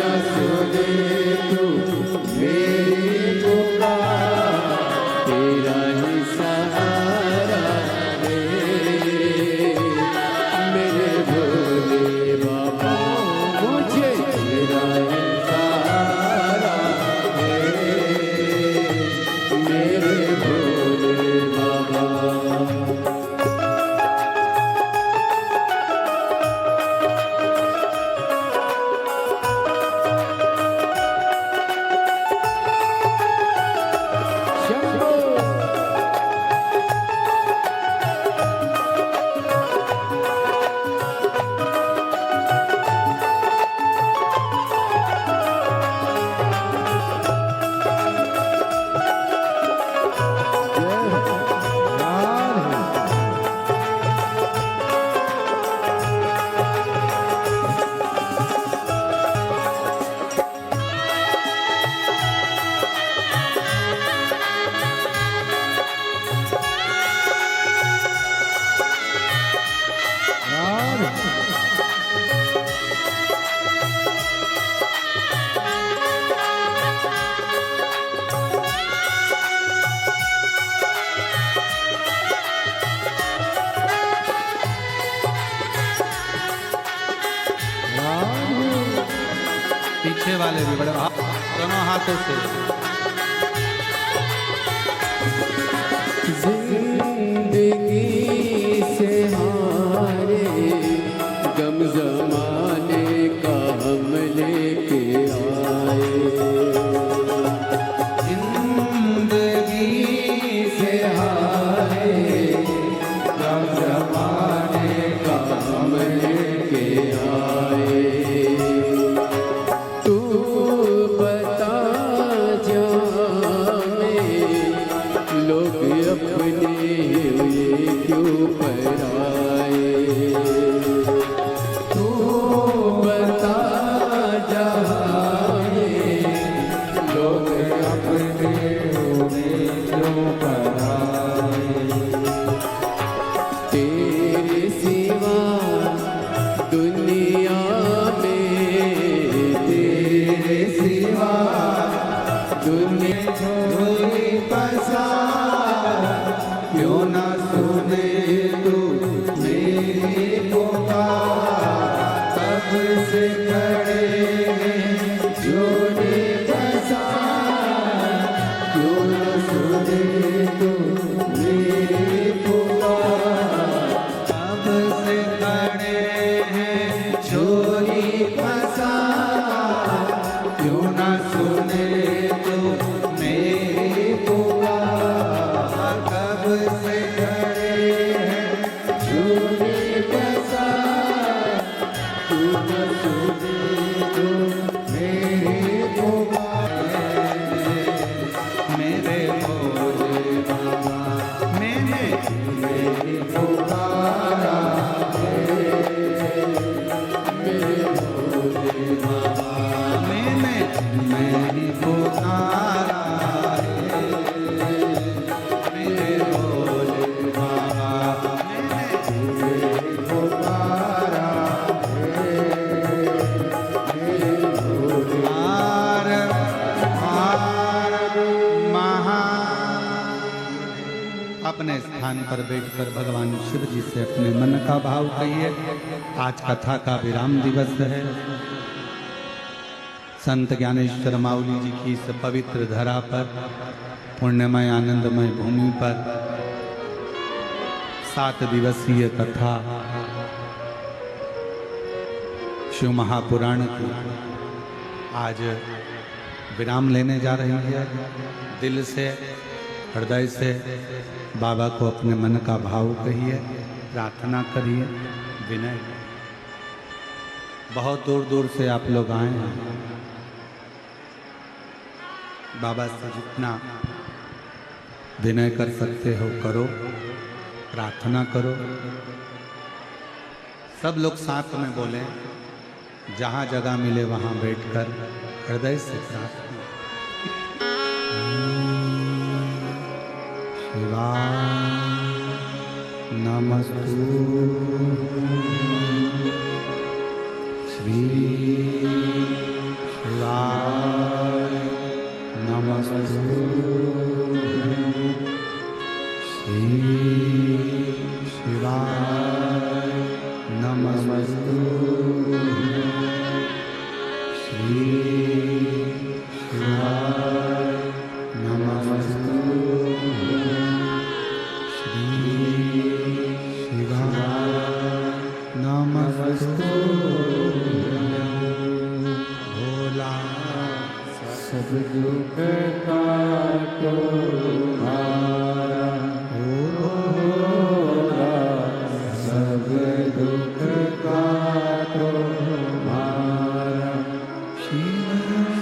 न सुने तू मेरी पुकार, तेरा ही सहारा है मेरे भोले बाबा, मुझे तेरा ही सहारा है मेरे भोले बाबा। पीछे वाले भी बड़े दोनों हाथों से। जिंदगी से हारे गम जमाने का हम लेके आए, जिंदगी से हारे गम जमाने का हम लेके आए। तू बता जा लोग अपने हुए क्यों पराए, तू बता जा लोग अपने हुए क्यों पराए। तेरे सिवा दुनिया में, तेरे सिवा दुनिया कोई पसार, क्यों न सुने तू मेरी पुकार। कब से खड़े हैं जोड़े पसार, क्यों न सुने तू मेरी पुकार। कब से खड़े हैं चोरी पसार, क्यों न सुने तू मेरी पुकार। कब से खड़े हैं जोड़े पसार, क्यों न सुने तू मेरी पुकार। मेरे भोले बाबा, मैंने मेरी पुकारा है मेरे भोले बाबा, मैं ही पुकारा है मेरे भोले बाबा। मेरी पुकारा है मेरे भोले। हार हार महा। अपने स्थान पर बैठकर भगवान शिव जी से अपने मन का भाव कहिए। आज कथा का विराम दिवस है। संत ज्ञानेश्वर माउली जी की इस पवित्र धरा पर, पुण्यमय आनंदमय भूमि पर 7 दिवसीय कथा शिव महापुराण की आज विराम लेने जा रही है। दिल से, हृदय से बाबा को अपने मन का भाव कहिए, प्रार्थना करिए, विनय। बहुत दूर दूर से आप लोग आए हैं। बाबा से जितना विनय कर सकते हो करो, प्रार्थना करो। सब लोग साथ में बोले, जहाँ जगह मिले वहाँ बैठकर हृदय से प्रार्थना। शिवाय नमस्तु श्री सब दुख काटो हमारा, भोला सब दुख काटो हमारा। शिव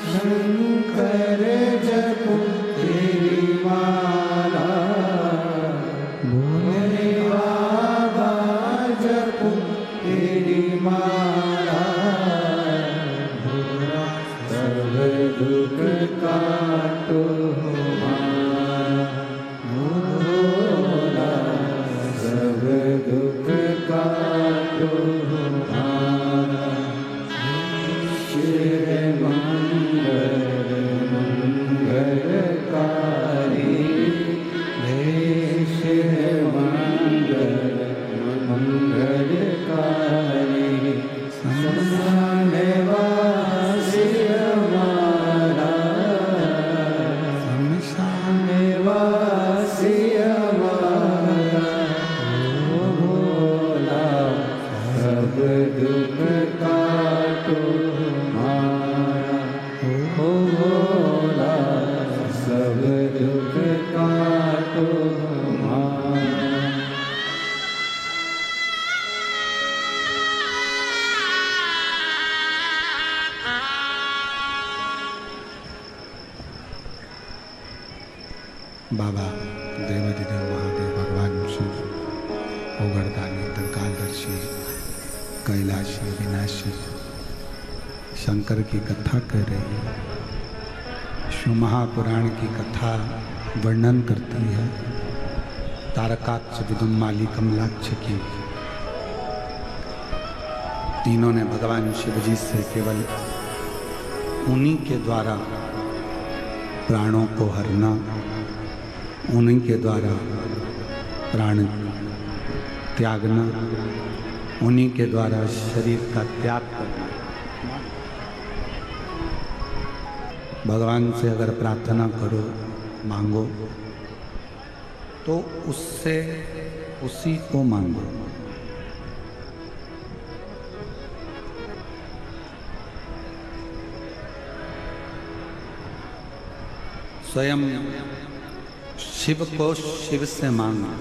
शंकर जपो तेरी माला, भोले बाबा जपो तेरी माला, भोला सब दुख काटो हमारा, भोला सब दुख काटो हमारा। शिव मंगल मंगलकारी, शिव मंगल मंगलकारी, शमशान वासी हमारा, शमशान वासी हमारा, ओ भोला सब दुख काटो हमारा, ओ भोला सब दुख काटो हमारा। बाबा देवाधिदेव महादेव भगवान शिव ओगरदानी त्रिकालदर्शी कैलाशी विनाशी शंकर की कथा कह रही है। शिव महापुराण की कथा वर्णन करती है तारकाक्ष, विदुम्माली, कमलाक्ष की। तीनों ने भगवान शिव जी से केवल उन्हीं के द्वारा प्राणों को हरना, उन्हीं के द्वारा प्राण त्यागना, उन्हीं के द्वारा शरीर का त्याग करना। भगवान से अगर प्रार्थना करो, मांगो, तो उससे उसी को मांगो। स्वयं शिव को शिव से मांगो,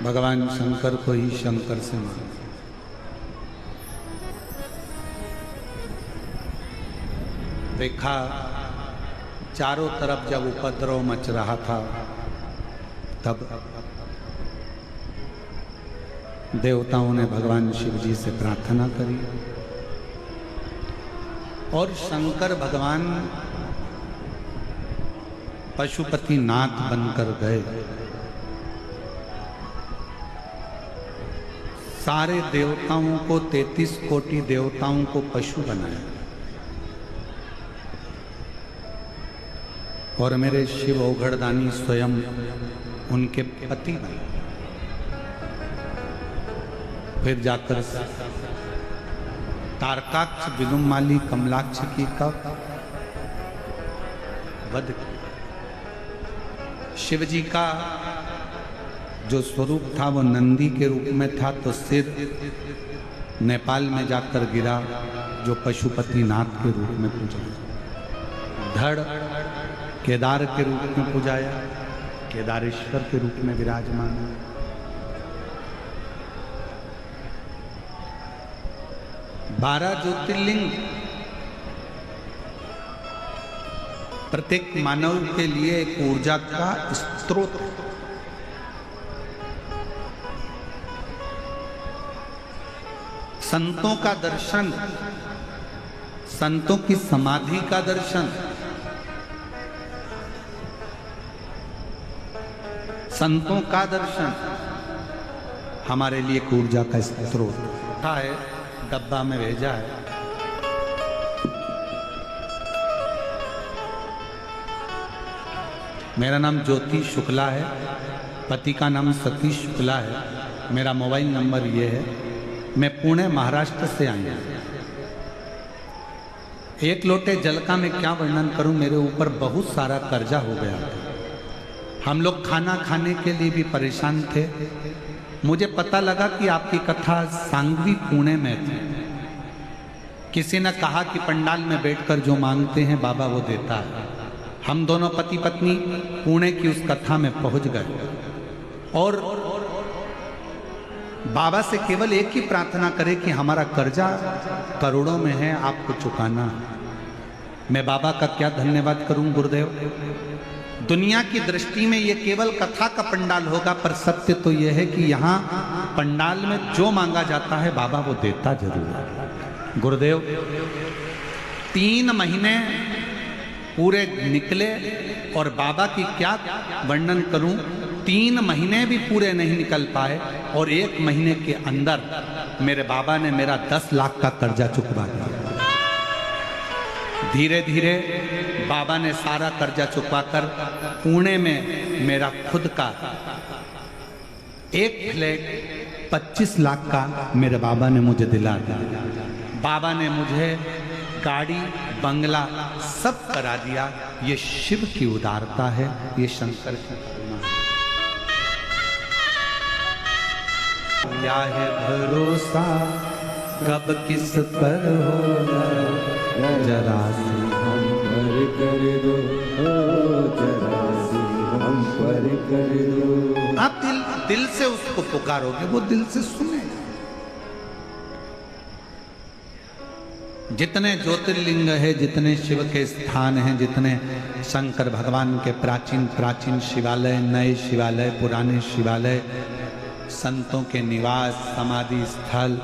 भगवान शंकर को ही शंकर से मांगो। देखा चारों तरफ जब उपद्रव मच रहा था, तब देवताओं ने भगवान शिव जी से प्रार्थना करी और शंकर भगवान पशुपति नाथ बनकर गए। सारे देवताओं को, 33 कोटि देवताओं को पशु बनाया और मेरे शिव ओघड़दानी स्वयं उनके पति बने। फिर जाकर तारकाक्ष, विदुम्माली, कमलाक्ष की कब वध की। शिव जी का जो स्वरूप था वो नंदी के रूप में था, तो सिर नेपाल में जाकर गिरा जो पशुपति नाथ के रूप में पूजा। धड़ केदार के रूप में पूजाया, केदारेश्वर के रूप में विराजमान है। 12 ज्योतिर्लिंग प्रत्येक मानव के लिए एक ऊर्जा का स्रोत। संतों का दर्शन, संतों की समाधि का दर्शन, संतों का दर्शन हमारे लिए एक ऊर्जा का स्रोत है। डब्बा में भेजा है। मेरा नाम ज्योति शुक्ला है, पति का नाम सतीश शुक्ला है। मेरा मोबाइल नंबर ये है। मैं पुणे महाराष्ट्र से आई हूँ। एक लोटे जल का मैं क्या वर्णन करूं, मेरे ऊपर बहुत सारा कर्जा हो गया था। हम लोग खाना खाने के लिए भी परेशान थे। मुझे पता लगा कि आपकी कथा सांगवी पुणे में थी। किसी ने कहा कि पंडाल में बैठकर जो मांगते हैं बाबा वो देता है। हम दोनों पति पत्नी पुणे की उस कथा में पहुंच गए और बाबा से केवल एक ही प्रार्थना करें कि हमारा कर्जा करोड़ों में है, आपको चुकाना है। मैं बाबा का क्या धन्यवाद करूं गुरुदेव। दुनिया की दृष्टि में ये केवल कथा का पंडाल होगा, पर सत्य तो यह है कि यहाँ पंडाल में जो मांगा जाता है बाबा वो देता जरूर है। गुरुदेव 3 महीने पूरे निकले और बाबा की क्या वर्णन करूं, 3 महीने भी पूरे नहीं निकल पाए और 1 महीने के अंदर मेरे बाबा ने मेरा 10 लाख का कर्जा चुकवा दिया। धीरे धीरे बाबा ने सारा कर्जा चुकवाकर पुणे में मेरा खुद का एक फ्लैट 25 लाख का मेरे बाबा ने मुझे दिला दिया। बाबा ने मुझे गाड़ी बंगला सब करा दिया। ये शिव की उदारता है, ये शंकर की करुणा है। क्या है भरोसा कब किस पर होगा, जरा सी हम पर कर दो, जरा सी हम पर कर दो। आप दिल से उसको पुकारोगे, वो दिल से सुनेगा। जितने ज्योतिर्लिंग है, जितने शिव के स्थान हैं, जितने शंकर भगवान के प्राचीन प्राचीन शिवालय, नए शिवालय, पुराने शिवालय, संतों के निवास, समाधि स्थल,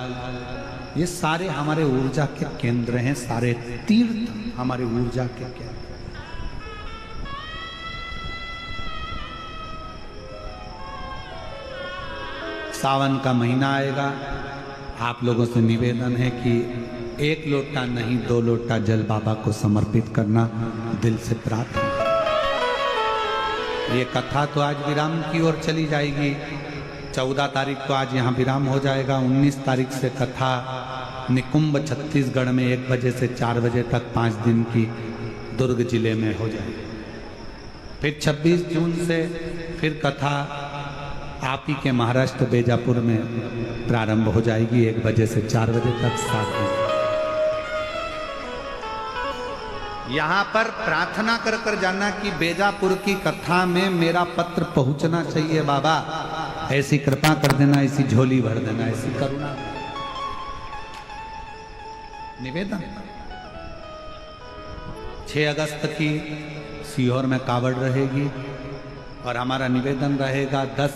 ये सारे हमारे ऊर्जा के केंद्र हैं। सारे तीर्थ हमारे ऊर्जा के केंद्र। सावन का महीना आएगा, आप लोगों से निवेदन है कि 1 लोटा नहीं 2 लोटा जल बाबा को समर्पित करना, दिल से प्रार्थना। ये कथा तो आज विराम की ओर चली जाएगी। 14 तारीख को आज यहाँ विराम हो जाएगा। 19 तारीख से कथा निकुंभ छत्तीसगढ़ में 1 बजे से 4 बजे तक 5 दिन की दुर्ग जिले में हो जाएगी। फिर 26 जून से फिर कथा आप ही के महाराष्ट्र बेजापुर में प्रारंभ हो जाएगी 1 बजे से 4 बजे तक 7 दिन। यहाँ पर प्रार्थना कर कर जाना कि बेजापुर की कथा में मेरा पत्र पहुंचना चाहिए बाबा, ऐसी कृपा कर देना, ऐसी झोली भर देना, ऐसी करुणा। निवेदन 6 अगस्त की सीहोर में कावड़ रहेगी और हमारा निवेदन रहेगा 10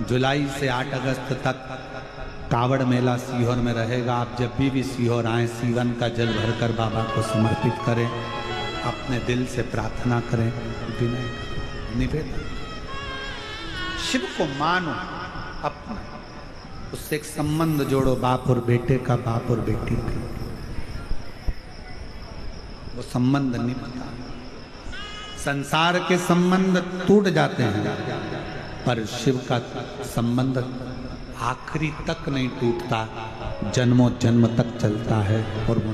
जुलाई से 8 अगस्त तक कावड़ मेला सीहोर में रहेगा। आप जब भी सीहोर आए, सीवन का जल भरकर बाबा को समर्पित करें, अपने दिल से प्रार्थना करें, विनय करें, निवेदन। शिव को मानो, अपना उससे एक संबंध जोड़ो, बाप और बेटे का, बाप और बेटी का। वो संबंध निभता। संसार के संबंध टूट जाते हैं, पर शिव का संबंध आखिरी तक नहीं टूटता, जन्मों जन्म तक चलता है। और वो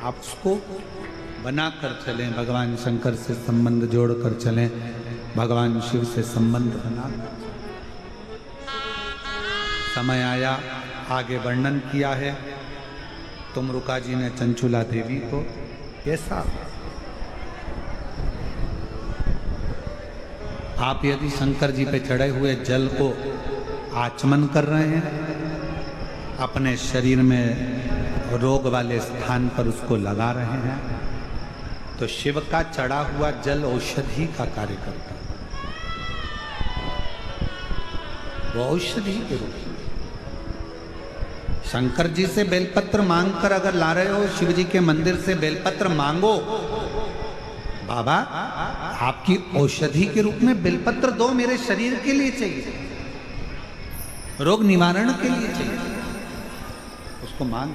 आप उसको बनाकर चलें, भगवान शंकर से संबंध जोड़कर चलें, भगवान शिव से संबंध बना। समय आया, आगे वर्णन किया है तुमरुका जी ने चंचुला देवी को। कैसा आप यदि शंकर जी पे चढ़े हुए जल को आचमन कर रहे हैं, अपने शरीर में रोग वाले स्थान पर उसको लगा रहे हैं, तो शिव का चढ़ा हुआ जल औषधि का कार्य करता है। वो औषधि के रूप में शंकर जी से बेलपत्र मांगकर अगर ला रहे हो, शिव जी के मंदिर से बेलपत्र मांगो, बाबा आपकी औषधि के रूप में बेलपत्र दो, मेरे शरीर के लिए चाहिए, रोग निवारण के लिए चाहिए, उसको मांग।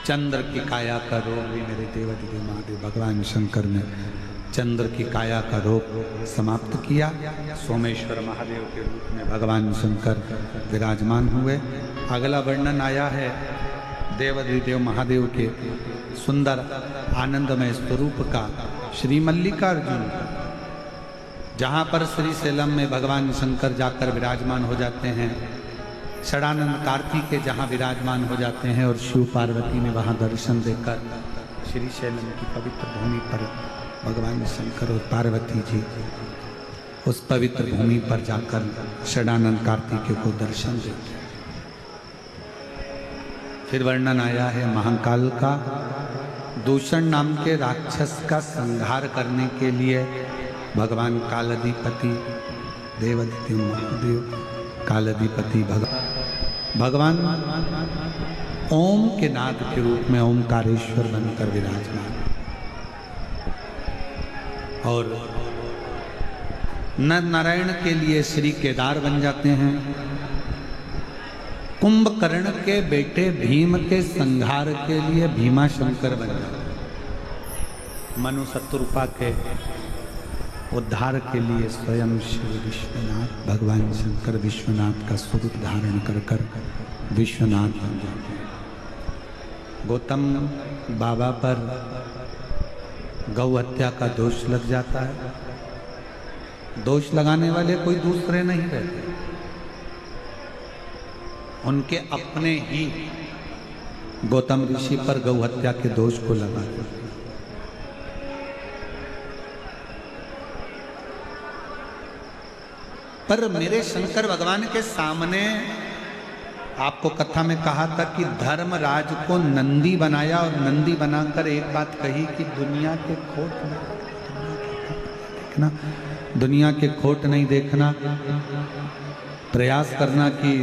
चंद्र की काया का रोग भी मेरे देवाधिदेव महादेव भगवान शंकर ने चंद्र की काया का रोग समाप्त किया। सोमेश्वर महादेव के रूप में भगवान शंकर विराजमान हुए। अगला वर्णन आया है देवाधिदेव महादेव के सुंदर आनंदमय स्वरूप का। श्री मल्लिकार्जुन जहाँ पर श्री सेलम में भगवान शंकर जाकर विराजमान हो जाते हैं, षडानंद कार्तिकेय जहाँ विराजमान हो जाते हैं और शिव पार्वती ने वहाँ दर्शन देकर श्री शैलम की पवित्र भूमि पर भगवान शंकर और पार्वती जी उस पवित्र भूमि पर जाकर षडानंद कार्तिकेय को दर्शन देते हैं। फिर वर्णन आया है महाकाल का। दूषण नाम के राक्षस का संहार करने के लिए भगवान कालाधिपति देवादित्य महादेव कालाधिपति भगवान ओम के नाद के रूप में ओमकारेश्वर बनकर विराजमान और नर नारायण के लिए श्री केदार बन जाते हैं। कुंभकर्ण के बेटे भीम के संहार के लिए भीमा शंकर बन जाते हैं। मनु शत्रुपा के उद्धार के लिए स्वयं शिव विश्वनाथ भगवान शंकर विश्वनाथ का स्वरूप धारण कर विश्वनाथ बन जाते हैं। गौतम बाबा पर गौ हत्या का दोष लग जाता है। दोष लगाने वाले कोई दूसरे नहीं रहते, उनके अपने ही गौतम ऋषि पर गौ हत्या के दोष को लगाते। पर मेरे शंकर भगवान के सामने आपको कथा में कहा था कि धर्मराज को नंदी बनाया और नंदी बनाकर एक बात कही कि दुनिया के खोट देखना, दुनिया के खोट नहीं देखना, प्रयास करना कि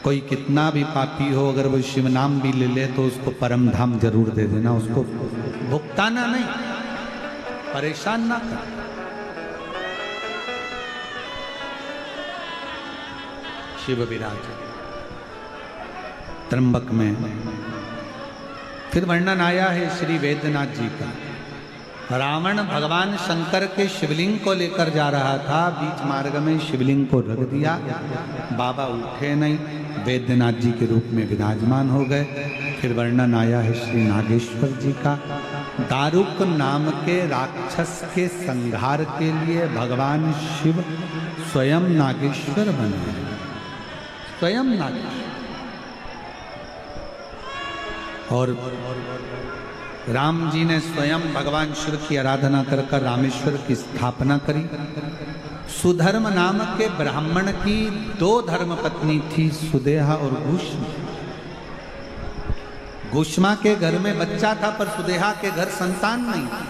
कोई कितना भी पापी हो अगर वो शिव नाम भी ले ले तो उसको परम धाम जरूर दे देना, उसको भुगताना नहीं, परेशान ना कर। शिव विराज त्र्यंबक में। फिर वर्णन आया है श्री वेदनाथ जी का। रावण भगवान शंकर के शिवलिंग को लेकर जा रहा था, बीच मार्ग में शिवलिंग को रख दिया, बाबा उठे नहीं, वेदनाथ जी के रूप में विराजमान हो गए। फिर वर्णन आया है श्री नागेश्वर जी का। दारुक नाम के राक्षस के संहार के लिए भगवान शिव स्वयं नागेश्वर बने, स्वयं नागेश्वर। और राम जी ने स्वयं भगवान शिव की आराधना कर रामेश्वर की स्थापना करी। सुधर्म नाम के ब्राह्मण की 2 धर्म पत्नी थी, सुदेहा और घुष्मा। घुष्मा के घर में बच्चा था पर सुदेहा के घर संतान नहीं थी,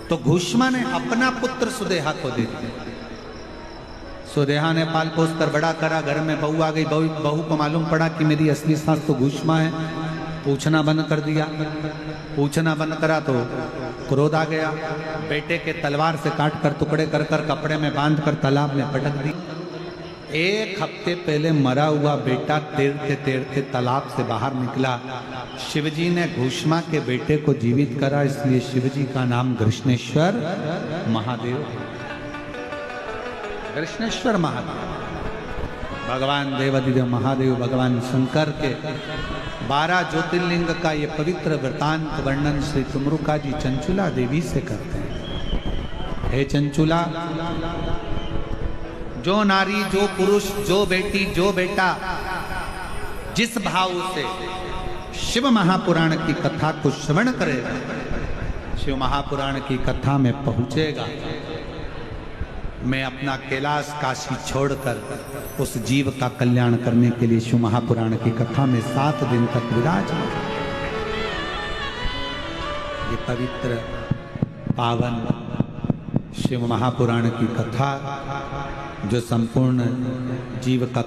तो घुष्मा ने अपना पुत्र सुदेहा को दे दिया। सुदेहा ने पाल पोस कर बड़ा करा, घर में बहू आ गई। बहू को मालूम पड़ा कि मेरी असली सास तो घुष्मा है, पूछना बंद कर दिया। पूछना बंद करा तो क्रोध आ गया, बेटे के तलवार से काट कर टुकड़े कर कपड़े में बांध कर तालाब में पटक दी। 1 हफ्ते पहले मरा हुआ बेटा तैरते तैरते तालाब से बाहर निकला। शिवजी ने घुष्मा के बेटे को जीवित करा, इसलिए शिवजी का नाम कृष्णेश्वर महादेव, कृष्णेश्वर महादेव। भगवान देवादिदेव महादेव भगवान शंकर के 12 ज्योतिर्लिंग का ये पवित्र वृतांत वर्णन श्री तुमरुका जी चंचुला देवी से करते हैं। हे चंचुला, जो नारी, जो पुरुष, जो बेटी, जो बेटा जिस भाव से शिव महापुराण की कथा को श्रवण करेगा, शिव महापुराण की कथा में पहुंचेगा, मैं अपना कैलाश काशी छोड़कर उस जीव का कल्याण करने के लिए शिव महापुराण की कथा में 7 दिन तक विराजमान। ये पवित्र पावन शिव महापुराण की कथा जो संपूर्ण जीव का